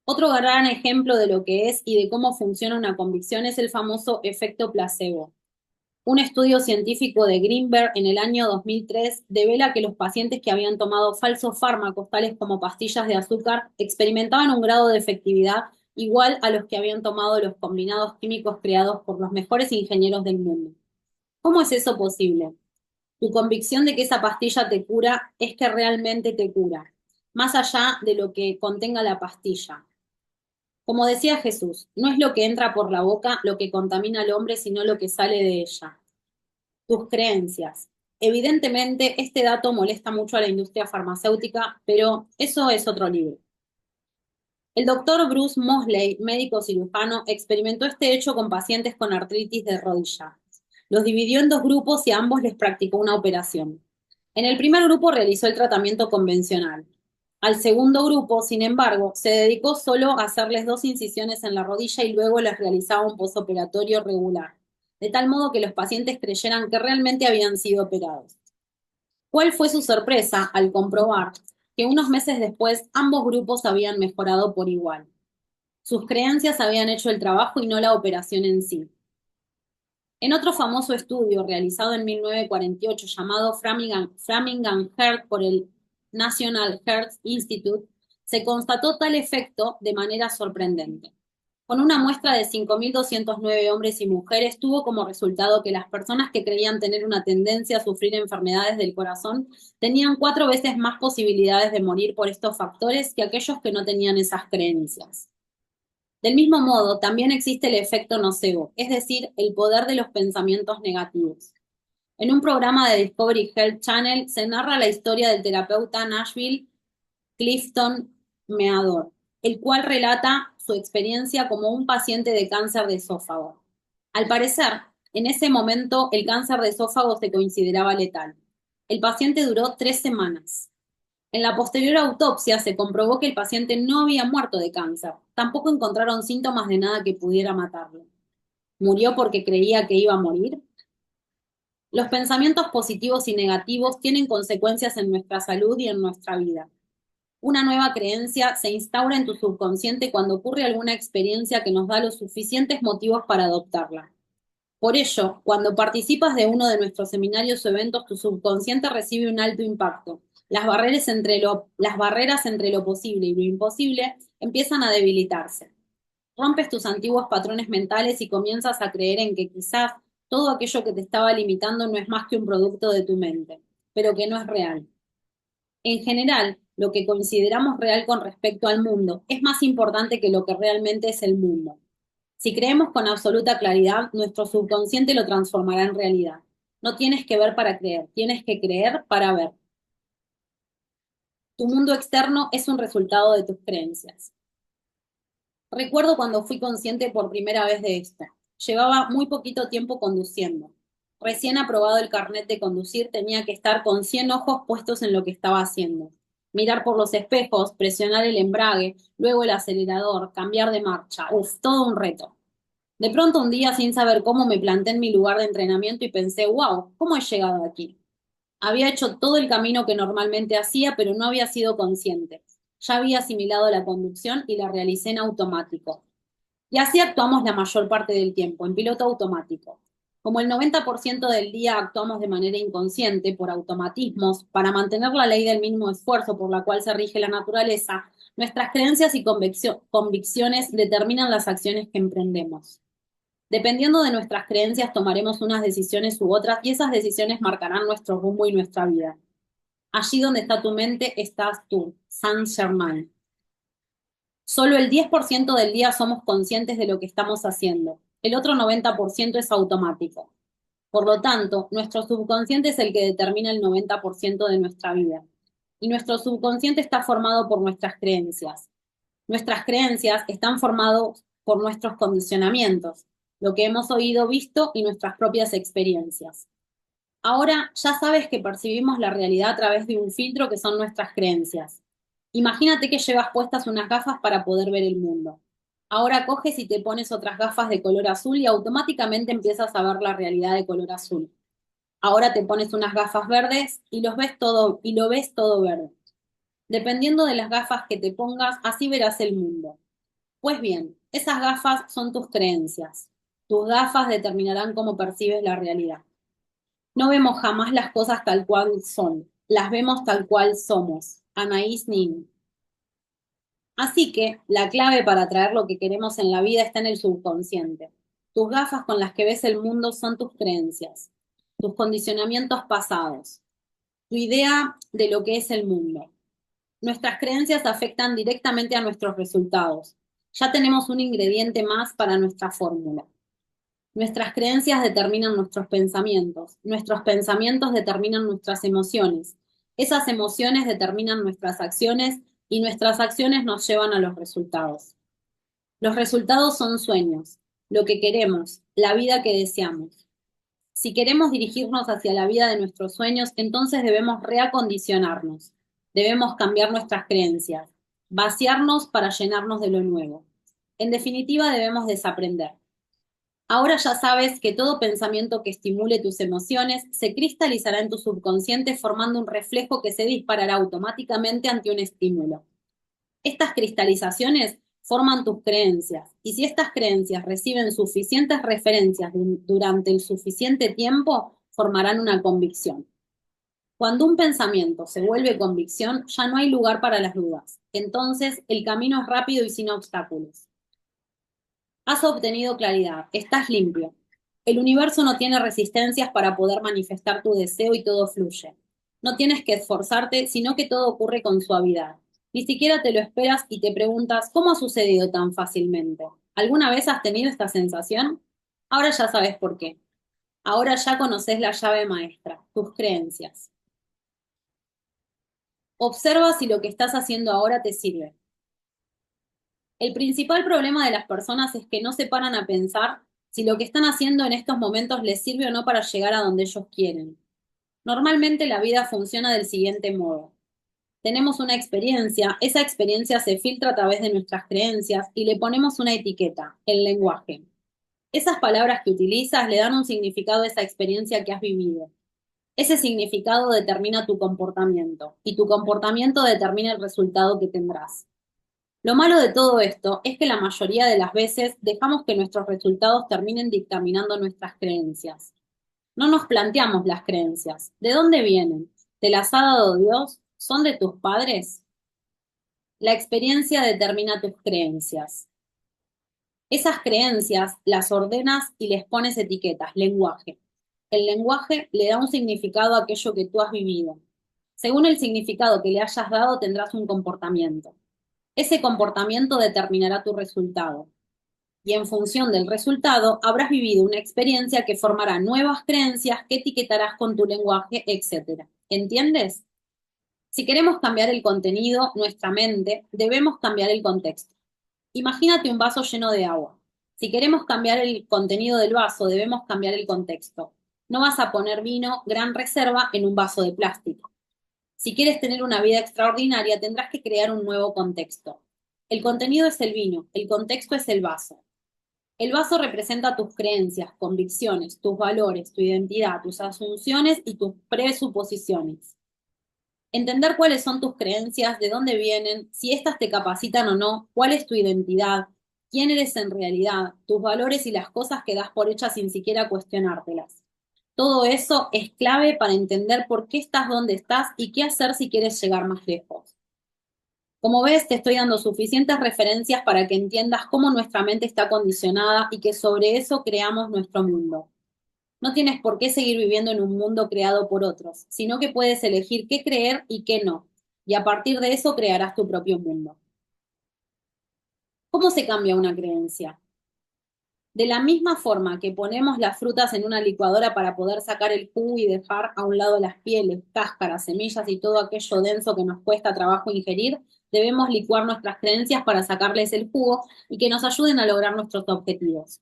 Otro gran ejemplo de lo que es y de cómo funciona una convicción es el famoso efecto placebo. Un estudio científico de Greenberg en el año 2003 devela que los pacientes que habían tomado falsos fármacos, tales como pastillas de azúcar, experimentaban un grado de efectividad igual a los que habían tomado los combinados químicos creados por los mejores ingenieros del mundo. ¿Cómo es eso posible? Tu convicción de que esa pastilla te cura es que realmente te cura, más allá de lo que contenga la pastilla. Como decía Jesús, no es lo que entra por la boca lo que contamina al hombre, sino lo que sale de ella. tus creencias. Evidentemente, este dato molesta mucho a la industria farmacéutica, pero eso es otro libro. El doctor Bruce Mosley, médico cirujano, experimentó este hecho con pacientes con artritis de rodilla. Los dividió en dos grupos y a ambos les practicó una operación. En el primer grupo realizó el tratamiento convencional. Al segundo grupo, sin embargo, se dedicó solo a hacerles dos incisiones en la rodilla y luego les realizaba un posoperatorio regular, de tal modo que los pacientes creyeran que realmente habían sido operados. ¿Cuál fue su sorpresa al comprobar que unos meses después ambos grupos habían mejorado por igual? Sus creencias habían hecho el trabajo y no la operación en sí. En otro famoso estudio realizado en 1948 llamado Framingham Heart por el National Heart Institute, se constató tal efecto de manera sorprendente. Con una muestra de 5.209 hombres y mujeres, tuvo como resultado que las personas que creían tener una tendencia a sufrir enfermedades del corazón tenían 4 veces más posibilidades de morir por estos factores que aquellos que no tenían esas creencias. Del mismo modo, también existe el efecto nocebo, es decir, el poder de los pensamientos negativos. En un programa de Discovery Health Channel se narra la historia del terapeuta Nashville Clifton Meador, el cual relata su experiencia como un paciente de cáncer de esófago. Al parecer, en ese momento el cáncer de esófago se consideraba letal. El paciente duró 3 semanas. En la posterior autopsia se comprobó que el paciente no había muerto de cáncer. Tampoco encontraron síntomas de nada que pudiera matarlo. ¿Murió porque creía que iba a morir? Los pensamientos positivos y negativos tienen consecuencias en nuestra salud y en nuestra vida. Una nueva creencia se instaura en tu subconsciente cuando ocurre alguna experiencia que nos da los suficientes motivos para adoptarla. Por ello, cuando participas de uno de nuestros seminarios o eventos, tu subconsciente recibe un alto impacto. Las barreras entre lo posible y lo imposible empiezan a debilitarse. Rompes tus antiguos patrones mentales y comienzas a creer en que quizás todo aquello que te estaba limitando no es más que un producto de tu mente, pero que no es real. En general, lo que consideramos real con respecto al mundo es más importante que lo que realmente es el mundo. Si creemos con absoluta claridad, nuestro subconsciente lo transformará en realidad. No tienes que ver para creer, tienes que creer para ver. Tu mundo externo es un resultado de tus creencias. Recuerdo cuando fui consciente por primera vez de esto. Llevaba muy poquito tiempo conduciendo. Recién aprobado el carnet de conducir, tenía que estar con 100 ojos puestos en lo que estaba haciendo. Mirar por los espejos, presionar el embrague, luego el acelerador, cambiar de marcha. Uf, todo un reto. De pronto un día, sin saber cómo, me planté en mi lugar de entrenamiento y pensé, wow, ¿cómo he llegado aquí? Había hecho todo el camino que normalmente hacía, pero no había sido consciente. Ya había asimilado la conducción y la realicé en automático. Y así actuamos la mayor parte del tiempo, en piloto automático. Como el 90% del día actuamos de manera inconsciente, por automatismos, para mantener la ley del mínimo esfuerzo por la cual se rige la naturaleza, nuestras creencias y convicciones determinan las acciones que emprendemos. Dependiendo de nuestras creencias, tomaremos unas decisiones u otras y esas decisiones marcarán nuestro rumbo y nuestra vida. Allí donde está tu mente, estás tú, Saint-Germain. Solo el 10% del día somos conscientes de lo que estamos haciendo. El otro 90% es automático. Por lo tanto, nuestro subconsciente es el que determina el 90% de nuestra vida. Y nuestro subconsciente está formado por nuestras creencias. Nuestras creencias están formadas por nuestros condicionamientos, lo que hemos oído, visto y nuestras propias experiencias. Ahora ya sabes que percibimos la realidad a través de un filtro que son nuestras creencias. Imagínate que llevas puestas unas gafas para poder ver el mundo. Ahora coges y te pones otras gafas de color azul y automáticamente empiezas a ver la realidad de color azul. Ahora te pones unas gafas verdes y lo ves todo verde. Dependiendo de las gafas que te pongas, así verás el mundo. Pues bien, esas gafas son tus creencias. Tus gafas determinarán cómo percibes la realidad. No vemos jamás las cosas tal cual son, las vemos tal cual somos. Anaïs Nin. Así que la clave para atraer lo que queremos en la vida está en el subconsciente. Tus gafas con las que ves el mundo son tus creencias, tus condicionamientos pasados, tu idea de lo que es el mundo. Nuestras creencias afectan directamente a nuestros resultados. Ya tenemos un ingrediente más para nuestra fórmula. Nuestras creencias determinan nuestros pensamientos determinan nuestras emociones, esas emociones determinan nuestras acciones y nuestras acciones nos llevan a los resultados. Los resultados son sueños, lo que queremos, la vida que deseamos. Si queremos dirigirnos hacia la vida de nuestros sueños, entonces debemos reacondicionarnos, debemos cambiar nuestras creencias, vaciarnos para llenarnos de lo nuevo. En definitiva, debemos desaprender. Ahora ya sabes que todo pensamiento que estimule tus emociones se cristalizará en tu subconsciente formando un reflejo que se disparará automáticamente ante un estímulo. Estas cristalizaciones forman tus creencias y si estas creencias reciben suficientes referencias durante el suficiente tiempo, formarán una convicción. Cuando un pensamiento se vuelve convicción, ya no hay lugar para las dudas. Entonces, el camino es rápido y sin obstáculos. Has obtenido claridad, estás limpio. El universo no tiene resistencias para poder manifestar tu deseo y todo fluye. No tienes que esforzarte, sino que todo ocurre con suavidad. Ni siquiera te lo esperas y te preguntas, ¿cómo ha sucedido tan fácilmente? ¿Alguna vez has tenido esta sensación? Ahora ya sabes por qué. Ahora ya conoces la llave maestra, tus creencias. Observa si lo que estás haciendo ahora te sirve. El principal problema de las personas es que no se paran a pensar si lo que están haciendo en estos momentos les sirve o no para llegar a donde ellos quieren. Normalmente la vida funciona del siguiente modo. Tenemos una experiencia, esa experiencia se filtra a través de nuestras creencias y le ponemos una etiqueta, el lenguaje. Esas palabras que utilizas le dan un significado a esa experiencia que has vivido. Ese significado determina tu comportamiento y tu comportamiento determina el resultado que tendrás. Lo malo de todo esto es que la mayoría de las veces dejamos que nuestros resultados terminen dictaminando nuestras creencias. No nos planteamos las creencias. ¿De dónde vienen? ¿Te las ha dado Dios? ¿Son de tus padres? La experiencia determina tus creencias. Esas creencias las ordenas y les pones etiquetas, lenguaje. El lenguaje le da un significado a aquello que tú has vivido. Según el significado que le hayas dado, tendrás un comportamiento. Ese comportamiento determinará tu resultado. Y en función del resultado, habrás vivido una experiencia que formará nuevas creencias que etiquetarás con tu lenguaje, etc. ¿Entiendes? Si queremos cambiar el contenido, nuestra mente, debemos cambiar el contexto. Imagínate un vaso lleno de agua. Si queremos cambiar el contenido del vaso, debemos cambiar el contexto. No vas a poner vino gran reserva en un vaso de plástico. Si quieres tener una vida extraordinaria, tendrás que crear un nuevo contexto. El contenido es el vino, el contexto es el vaso. El vaso representa tus creencias, convicciones, tus valores, tu identidad, tus asunciones y tus presuposiciones. Entender cuáles son tus creencias, de dónde vienen, si éstas te capacitan o no, cuál es tu identidad, quién eres en realidad, tus valores y las cosas que das por hechas sin siquiera cuestionártelas. Todo eso es clave para entender por qué estás donde estás y qué hacer si quieres llegar más lejos. Como ves, te estoy dando suficientes referencias para que entiendas cómo nuestra mente está condicionada y que sobre eso creamos nuestro mundo. No tienes por qué seguir viviendo en un mundo creado por otros, sino que puedes elegir qué creer y qué no, y a partir de eso crearás tu propio mundo. ¿Cómo se cambia una creencia? De la misma forma que ponemos las frutas en una licuadora para poder sacar el jugo y dejar a un lado las pieles, cáscaras, semillas y todo aquello denso que nos cuesta trabajo ingerir, debemos licuar nuestras creencias para sacarles el jugo y que nos ayuden a lograr nuestros objetivos.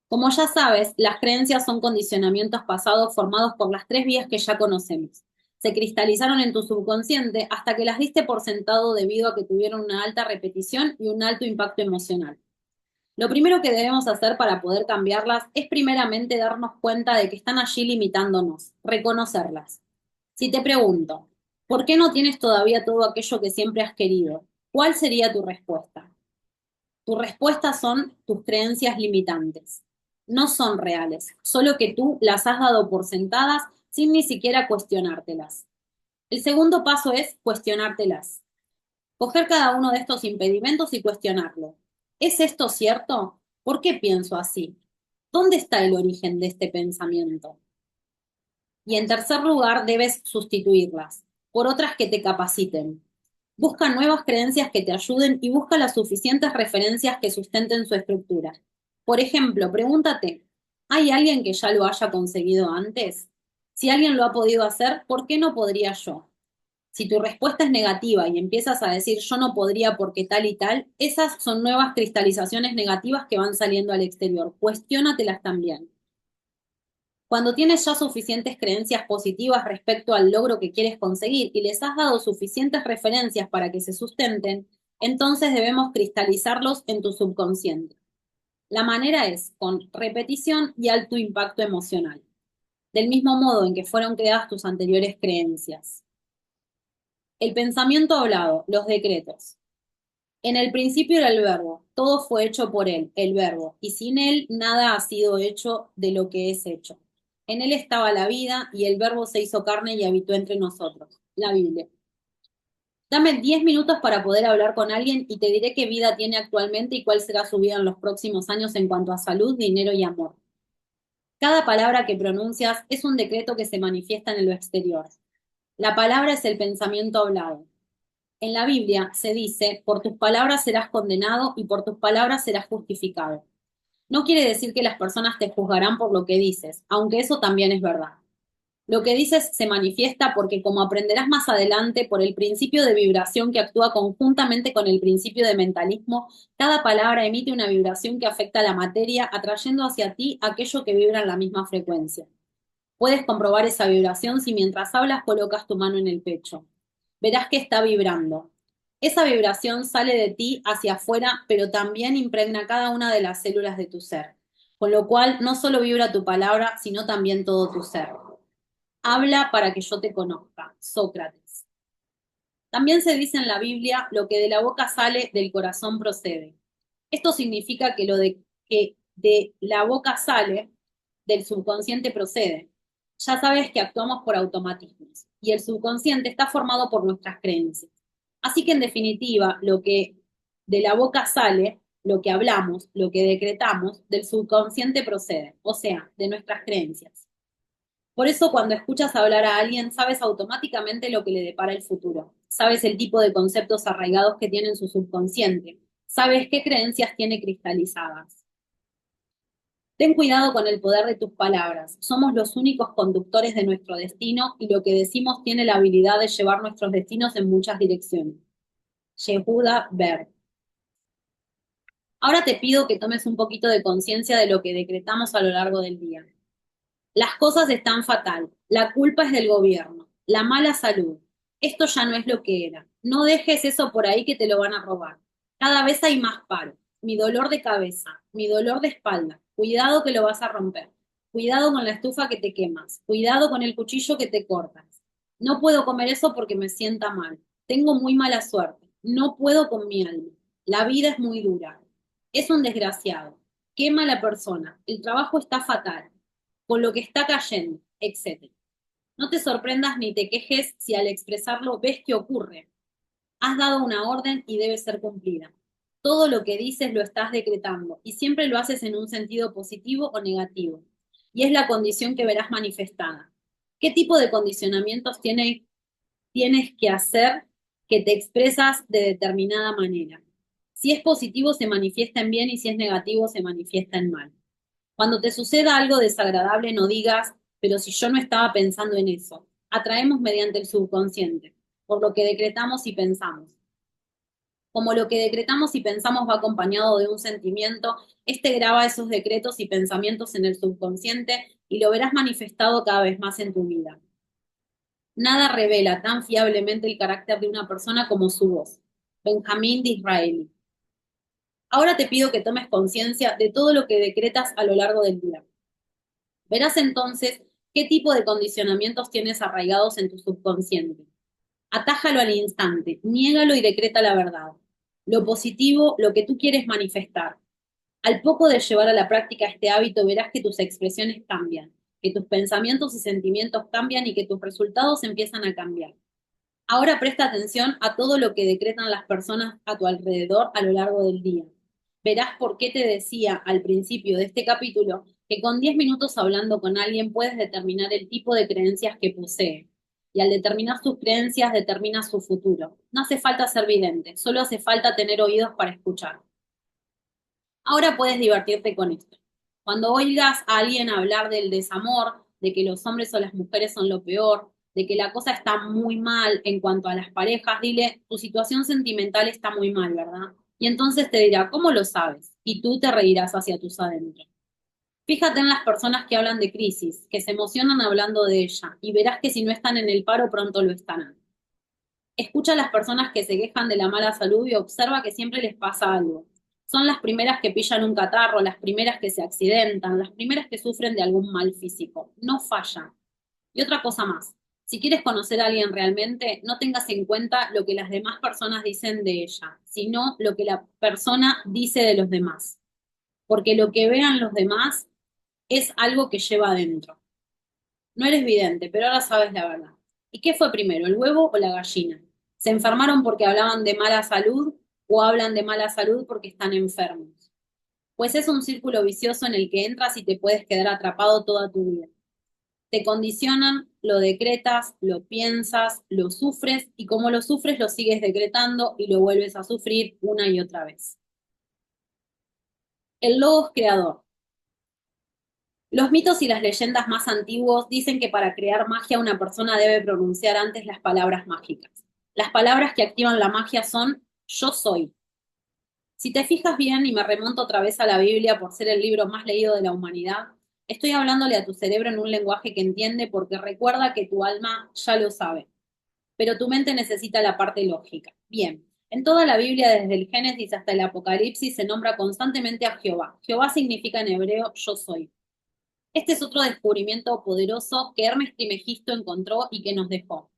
Como ya sabes, las creencias son condicionamientos pasados formados por las tres vías que ya conocemos. Se cristalizaron en tu subconsciente hasta que las diste por sentado debido a que tuvieron una alta repetición y un alto impacto emocional. Lo primero que debemos hacer para poder cambiarlas es primeramente darnos cuenta de que están allí limitándonos, reconocerlas. Si te pregunto, ¿por qué no tienes todavía todo aquello que siempre has querido? ¿Cuál sería tu respuesta? Tu respuesta son tus creencias limitantes. No son reales, solo que tú las has dado por sentadas sin ni siquiera cuestionártelas. El segundo paso es cuestionártelas. Coger cada uno de estos impedimentos y cuestionarlo. ¿Es esto cierto? ¿Por qué pienso así? ¿Dónde está el origen de este pensamiento? Y en tercer lugar, debes sustituirlas por otras que te capaciten. Busca nuevas creencias que te ayuden y busca las suficientes referencias que sustenten su estructura. Por ejemplo, pregúntate, ¿Hay alguien que ya lo haya conseguido antes? Si alguien lo ha podido hacer, ¿por qué no podría yo? Si tu respuesta es negativa y empiezas a decir yo no podría porque tal y tal, esas son nuevas cristalizaciones negativas que van saliendo al exterior. Cuestiónatelas también. Cuando tienes ya suficientes creencias positivas respecto al logro que quieres conseguir y les has dado suficientes referencias para que se sustenten, entonces debemos cristalizarlos en tu subconsciente. La manera es con repetición y alto impacto emocional, del mismo modo en que fueron creadas tus anteriores creencias. El pensamiento hablado, los decretos. En el principio era el verbo, todo fue hecho por él, el verbo, y sin él nada ha sido hecho de lo que es hecho. En él estaba la vida y el verbo se hizo carne y habitó entre nosotros. La Biblia. Dame 10 minutos para poder hablar con alguien y te diré qué vida tiene actualmente y cuál será su vida en los próximos años en cuanto a salud, dinero y amor. Cada palabra que pronuncias es un decreto que se manifiesta en lo exterior. La palabra es el pensamiento hablado. En la Biblia se dice, por tus palabras serás condenado y por tus palabras serás justificado. No quiere decir que las personas te juzgarán por lo que dices, aunque eso también es verdad. Lo que dices se manifiesta porque, como aprenderás más adelante, por el principio de vibración que actúa conjuntamente con el principio de mentalismo, cada palabra emite una vibración que afecta a la materia, atrayendo hacia ti aquello que vibra en la misma frecuencia. Puedes comprobar esa vibración si mientras hablas colocas tu mano en el pecho. Verás que está vibrando. Esa vibración sale de ti hacia afuera, pero también impregna cada una de las células de tu ser. Con lo cual, no solo vibra tu palabra, sino también todo tu ser. Habla para que yo te conozca. Sócrates. También se dice en la Biblia, lo que de la boca sale, del corazón procede. Esto significa que lo que de la boca sale, del subconsciente procede. Ya sabes que actuamos por automatismos y el subconsciente está formado por nuestras creencias. Así que en definitiva, lo que de la boca sale, lo que hablamos, lo que decretamos, del subconsciente procede, o sea, de nuestras creencias. Por eso cuando escuchas hablar a alguien, sabes automáticamente lo que le depara el futuro. Sabes el tipo de conceptos arraigados que tiene en su subconsciente. Sabes qué creencias tiene cristalizadas. Ten cuidado con el poder de tus palabras. Somos los únicos conductores de nuestro destino y lo que decimos tiene la habilidad de llevar nuestros destinos en muchas direcciones. Yehuda Ver. Ahora te pido que tomes un poquito de conciencia de lo que decretamos a lo largo del día. Las cosas están fatal. La culpa es del gobierno. La mala salud. Esto ya no es lo que era. No dejes eso por ahí que te lo van a robar. Cada vez hay más paro. Mi dolor de cabeza, mi dolor de espalda. Cuidado que lo vas a romper. Cuidado con la estufa que te quemas. Cuidado con el cuchillo que te cortas. No puedo comer eso porque me sienta mal. Tengo muy mala suerte. No puedo con mi alma. La vida es muy dura. Es un desgraciado. Qué mala persona. El trabajo está fatal con lo que está cayendo, etc. No te sorprendas ni te quejes si al expresarlo ves que ocurre. Has dado una orden y debe ser cumplida. Todo lo que dices lo estás decretando y siempre lo haces en un sentido positivo o negativo. Y es la condición que verás manifestada. ¿Qué tipo de condicionamientos tienes que hacer que te expresas de determinada manera? Si es positivo se manifiesta en bien y si es negativo se manifiesta en mal. Cuando te suceda algo desagradable, no digas, pero si yo no estaba pensando en eso. Atraemos mediante el subconsciente, por lo que decretamos y pensamos. Como lo que decretamos y pensamos va acompañado de un sentimiento, este graba esos decretos y pensamientos en el subconsciente y lo verás manifestado cada vez más en tu vida. Nada revela tan fiablemente el carácter de una persona como su voz. Benjamín Disraeli. Ahora te pido que tomes conciencia de todo lo que decretas a lo largo del día. Verás entonces qué tipo de condicionamientos tienes arraigados en tu subconsciente. Atájalo al instante, niégalo y decreta la verdad. Lo positivo, lo que tú quieres manifestar. Al poco de llevar a la práctica este hábito, verás que tus expresiones cambian, que tus pensamientos y sentimientos cambian y que tus resultados empiezan a cambiar. Ahora presta atención a todo lo que decretan las personas a tu alrededor a lo largo del día. Verás por qué te decía al principio de este capítulo que con 10 minutos hablando con alguien puedes determinar el tipo de creencias que posee. Y al determinar sus creencias, determinas su futuro. No hace falta ser vidente, solo hace falta tener oídos para escuchar. Ahora puedes divertirte con esto. Cuando oigas a alguien hablar del desamor, de que los hombres o las mujeres son lo peor, de que la cosa está muy mal en cuanto a las parejas, dile, tu situación sentimental está muy mal, ¿verdad? Y entonces te dirá, ¿cómo lo sabes? Y tú te reirás hacia tus adentros. Fíjate en las personas que hablan de crisis, que se emocionan hablando de ella, y verás que si no están en el paro, pronto lo estarán. Escucha a las personas que se quejan de la mala salud y observa que siempre les pasa algo. Son las primeras que pillan un catarro, las primeras que se accidentan, las primeras que sufren de algún mal físico. No fallan. Y otra cosa más, si quieres conocer a alguien realmente, no tengas en cuenta lo que las demás personas dicen de ella, sino lo que la persona dice de los demás. Porque lo que vean los demás es algo que lleva adentro. No eres vidente, pero ahora sabes la verdad. ¿Y qué fue primero, el huevo o la gallina? ¿Se enfermaron porque hablaban de mala salud o hablan de mala salud porque están enfermos? Pues es un círculo vicioso en el que entras y te puedes quedar atrapado toda tu vida. Te condicionan, lo decretas, lo piensas, lo sufres y como lo sufres lo sigues decretando y lo vuelves a sufrir una y otra vez. El logos creador. Los mitos y las leyendas más antiguos dicen que para crear magia una persona debe pronunciar antes las palabras mágicas. Las palabras que activan la magia son yo soy. Si te fijas bien y me remonto otra vez a la Biblia por ser el libro más leído de la humanidad, estoy hablándole a tu cerebro en un lenguaje que entiende porque recuerda que tu alma ya lo sabe, pero tu mente necesita la parte lógica. Bien, en toda la Biblia, desde el Génesis hasta el Apocalipsis, se nombra constantemente a Jehová. Jehová significa en hebreo yo soy. Este es otro descubrimiento poderoso que Hermes Trismegisto encontró y que nos dejó.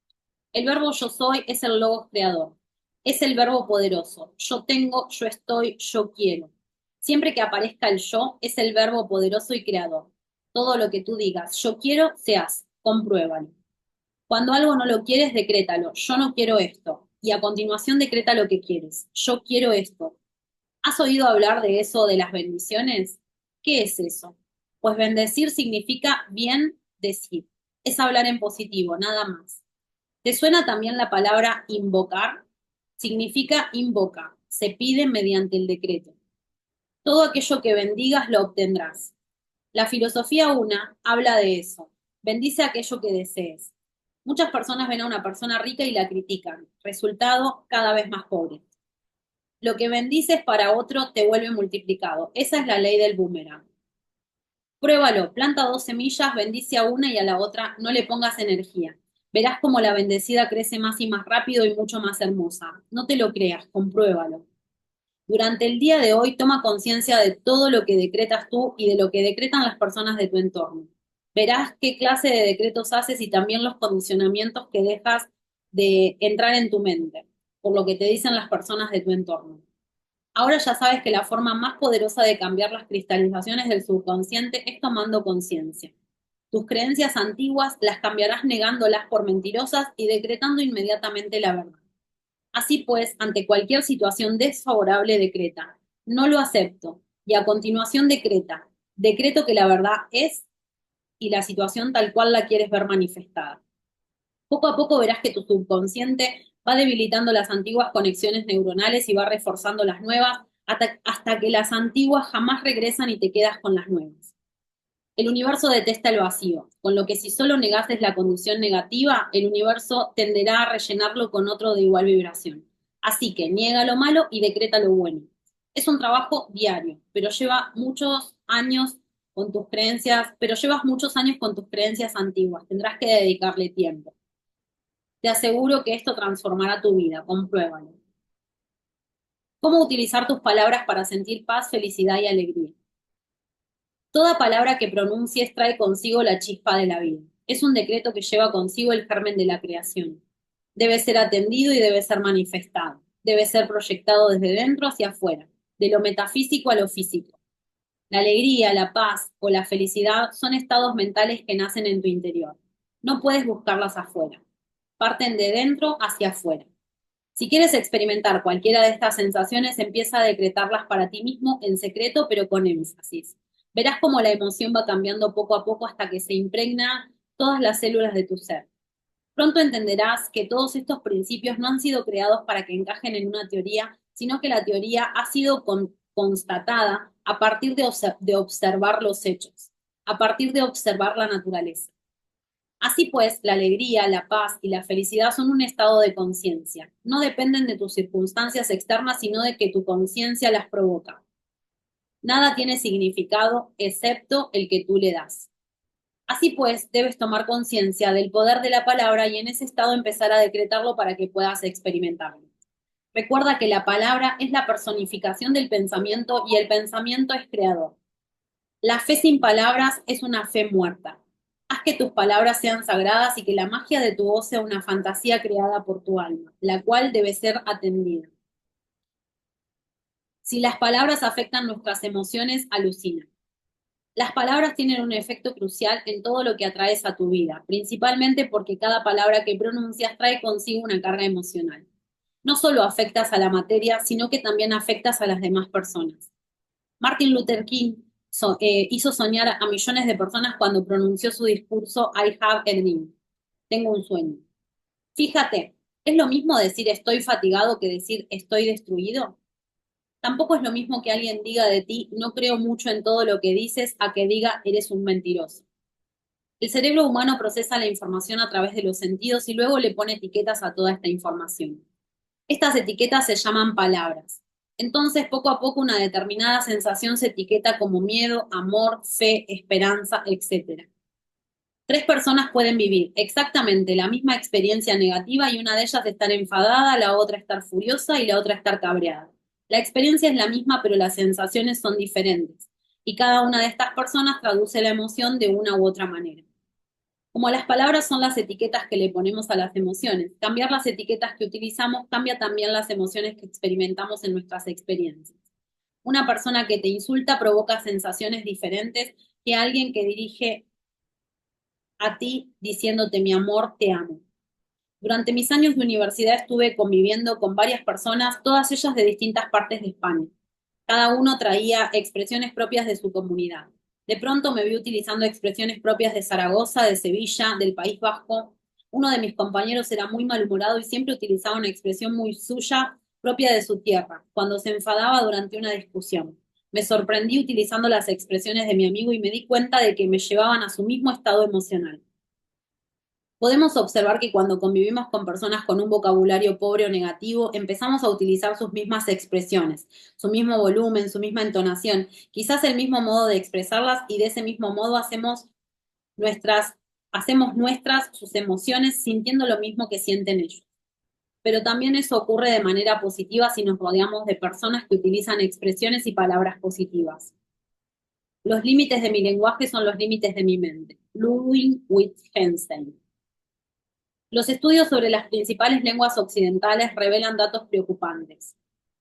El verbo yo soy es el logos creador. Es el verbo poderoso. Yo tengo, yo estoy, yo quiero. Siempre que aparezca el yo, es el verbo poderoso y creador. Todo lo que tú digas, yo quiero, se hace. Compruébalo. Cuando algo no lo quieres, decrétalo. Yo no quiero esto. Y a continuación decreta lo que quieres. Yo quiero esto. ¿Has oído hablar de eso de las bendiciones? ¿Qué es eso? Pues bendecir significa bien decir. Es hablar en positivo, nada más. ¿Te suena también la palabra invocar? Significa invoca. Se pide mediante el decreto. Todo aquello que bendigas lo obtendrás. La filosofía una habla de eso. Bendice aquello que desees. Muchas personas ven a una persona rica y la critican. Resultado, cada vez más pobre. Lo que bendices para otro te vuelve multiplicado. Esa es la ley del boomerang. Pruébalo, planta 2 semillas, bendice a una y a la otra no le pongas energía. Verás cómo la bendecida crece más y más rápido y mucho más hermosa. No te lo creas, compruébalo. Durante el día de hoy toma conciencia de todo lo que decretas tú y de lo que decretan las personas de tu entorno. Verás qué clase de decretos haces y también los condicionamientos que dejas de entrar en tu mente, por lo que te dicen las personas de tu entorno. Ahora ya sabes que la forma más poderosa de cambiar las cristalizaciones del subconsciente es tomando conciencia. Tus creencias antiguas las cambiarás negándolas por mentirosas y decretando inmediatamente la verdad. Así pues, ante cualquier situación desfavorable decreta, no lo acepto, y a continuación decreta, decreto que la verdad es y la situación tal cual la quieres ver manifestada. Poco a poco verás que tu subconsciente va debilitando las antiguas conexiones neuronales y va reforzando las nuevas hasta que las antiguas jamás regresan y te quedas con las nuevas. El universo detesta el vacío, con lo que si solo negases la condición negativa, el universo tenderá a rellenarlo con otro de igual vibración. Así que niega lo malo y decreta lo bueno. Es un trabajo diario, pero lleva muchos años con tus creencias, pero llevas muchos años con tus creencias antiguas. Tendrás que dedicarle tiempo. Te aseguro que esto transformará tu vida, compruébalo. ¿Cómo utilizar tus palabras para sentir paz, felicidad y alegría? Toda palabra que pronuncies trae consigo la chispa de la vida. Es un decreto que lleva consigo el germen de la creación. Debe ser atendido y debe ser manifestado. Debe ser proyectado desde dentro hacia afuera, de lo metafísico a lo físico. La alegría, la paz o la felicidad son estados mentales que nacen en tu interior. No puedes buscarlas afuera. Parten de dentro hacia afuera. Si quieres experimentar cualquiera de estas sensaciones, empieza a decretarlas para ti mismo en secreto, pero con énfasis. Verás cómo la emoción va cambiando poco a poco hasta que se impregna todas las células de tu ser. Pronto entenderás que todos estos principios no han sido creados para que encajen en una teoría, sino que la teoría ha sido constatada a partir de observar los hechos, a partir de observar la naturaleza. Así pues, la alegría, la paz y la felicidad son un estado de conciencia. No dependen de tus circunstancias externas, sino de que tu conciencia las provoca. Nada tiene significado excepto el que tú le das. Así pues, debes tomar conciencia del poder de la palabra y en ese estado empezar a decretarlo para que puedas experimentarlo. Recuerda que la palabra es la personificación del pensamiento y el pensamiento es creador. La fe sin palabras es una fe muerta. Haz que tus palabras sean sagradas y que la magia de tu voz sea una fantasía creada por tu alma, la cual debe ser atendida. Si las palabras afectan nuestras emociones, alucina. Las palabras tienen un efecto crucial en todo lo que atraes a tu vida, principalmente porque cada palabra que pronuncias trae consigo una carga emocional. No solo afectas a la materia, sino que también afectas a las demás personas. Martin Luther King hizo soñar a millones de personas cuando pronunció su discurso I have a dream. Tengo un sueño. Fíjate, ¿es lo mismo decir estoy fatigado que decir estoy destruido? Tampoco es lo mismo que alguien diga de ti no creo mucho en todo lo que dices a que diga eres un mentiroso. El cerebro humano procesa la información a través de los sentidos y luego le pone etiquetas a toda esta información. Estas etiquetas se llaman palabras. Entonces, poco a poco, una determinada sensación se etiqueta como miedo, amor, fe, esperanza, etc. Tres personas pueden vivir exactamente la misma experiencia negativa y una de ellas estar enfadada, la otra estar furiosa y la otra estar cabreada. La experiencia es la misma, pero las sensaciones son diferentes. Y cada una de estas personas traduce la emoción de una u otra manera. Como las palabras son las etiquetas que le ponemos a las emociones, cambiar las etiquetas que utilizamos cambia también las emociones que experimentamos en nuestras experiencias. Una persona que te insulta provoca sensaciones diferentes que alguien que dirige a ti diciéndote mi amor, te amo. Durante mis años de universidad estuve conviviendo con varias personas, todas ellas de distintas partes de España. Cada uno traía expresiones propias de su comunidad. De pronto me vi utilizando expresiones propias de Zaragoza, de Sevilla, del País Vasco. Uno de mis compañeros era muy malhumorado y siempre utilizaba una expresión muy suya, propia de su tierra, cuando se enfadaba durante una discusión. Me sorprendí utilizando las expresiones de mi amigo y me di cuenta de que me llevaban a su mismo estado emocional. Podemos observar que cuando convivimos con personas con un vocabulario pobre o negativo, empezamos a utilizar sus mismas expresiones, su mismo volumen, su misma entonación, quizás el mismo modo de expresarlas y de ese mismo modo hacemos nuestras sus emociones sintiendo lo mismo que sienten ellos. Pero también eso ocurre de manera positiva si nos rodeamos de personas que utilizan expresiones y palabras positivas. Los límites de mi lenguaje son los límites de mi mente. Ludwig Wittgenstein. Los estudios sobre las principales lenguas occidentales revelan datos preocupantes.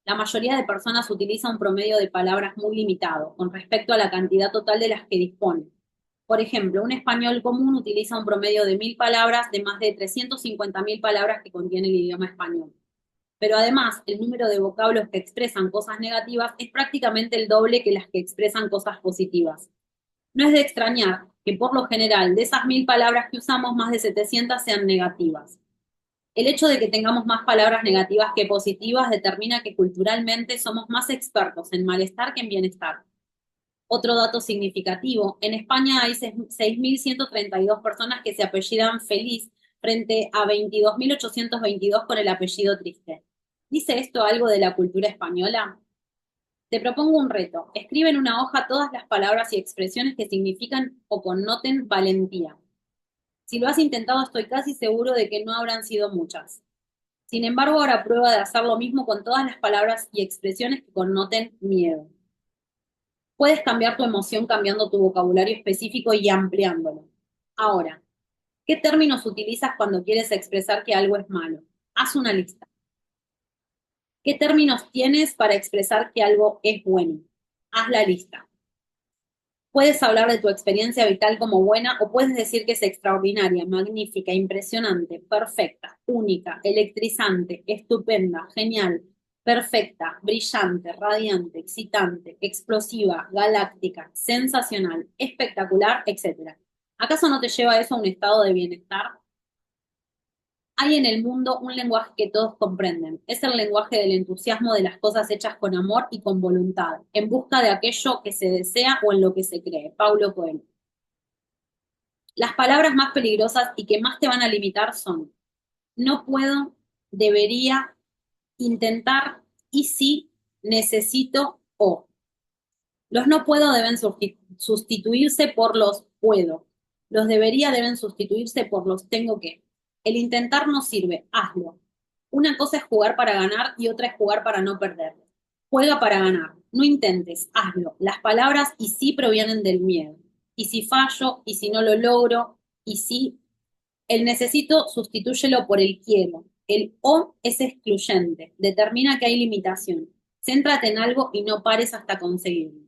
La mayoría de personas utiliza un promedio de palabras muy limitado con respecto a la cantidad total de las que dispone. Por ejemplo, un español común utiliza un promedio de 1000 palabras de más de 350.000 palabras que contiene el idioma español. Pero además, el número de vocablos que expresan cosas negativas es prácticamente el doble que las que expresan cosas positivas. No es de extrañar que por lo general de esas 1000 palabras que usamos, más de 700 sean negativas. El hecho de que tengamos más palabras negativas que positivas determina que culturalmente somos más expertos en malestar que en bienestar. Otro dato significativo, en España hay 6.132 personas que se apellidan Feliz frente a 22.822 con el apellido Triste. ¿Dice esto algo de la cultura española? Te propongo un reto. Escribe en una hoja todas las palabras y expresiones que significan o connoten valentía. Si lo has intentado, estoy casi seguro de que no habrán sido muchas. Sin embargo, ahora prueba de hacer lo mismo con todas las palabras y expresiones que connoten miedo. Puedes cambiar tu emoción cambiando tu vocabulario específico y ampliándolo. Ahora, ¿qué términos utilizas cuando quieres expresar que algo es malo? Haz una lista. ¿Qué términos tienes para expresar que algo es bueno? Haz la lista. Puedes hablar de tu experiencia vital como buena o puedes decir que es extraordinaria, magnífica, impresionante, perfecta, única, electrizante, estupenda, genial, perfecta, brillante, radiante, excitante, explosiva, galáctica, sensacional, espectacular, etc. ¿Acaso no te lleva eso a un estado de bienestar? Hay en el mundo un lenguaje que todos comprenden. Es el lenguaje del entusiasmo de las cosas hechas con amor y con voluntad, en busca de aquello que se desea o en lo que se cree. Paulo Coelho. Las palabras más peligrosas y que más te van a limitar son no puedo, debería, intentar y si, necesito o. Los no puedo deben sustituirse por los puedo. Los debería deben sustituirse por los tengo que. El intentar no sirve, hazlo. Una cosa es jugar para ganar y otra es jugar para no perder. Juega para ganar, no intentes, hazlo. Las palabras y sí provienen del miedo. Y si fallo, y si no lo logro, y si el necesito, sustitúyelo por el quiero. El o es excluyente, determina que hay limitación. Céntrate en algo y no pares hasta conseguirlo.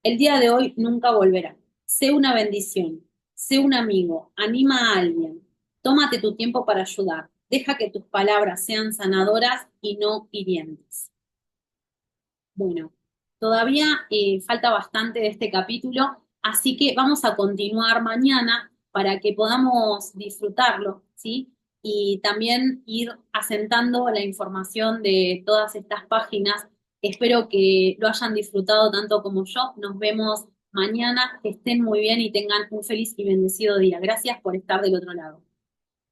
El día de hoy nunca volverá. Sé una bendición, sé un amigo, anima a alguien. Tómate tu tiempo para ayudar. Deja que tus palabras sean sanadoras y no hirientes. Bueno, todavía falta bastante de este capítulo, así que vamos a continuar mañana para que podamos disfrutarlo, ¿sí? Y también ir asentando la información de todas estas páginas. Espero que lo hayan disfrutado tanto como yo. Nos vemos mañana. Que estén muy bien y tengan un feliz y bendecido día. Gracias por estar del otro lado.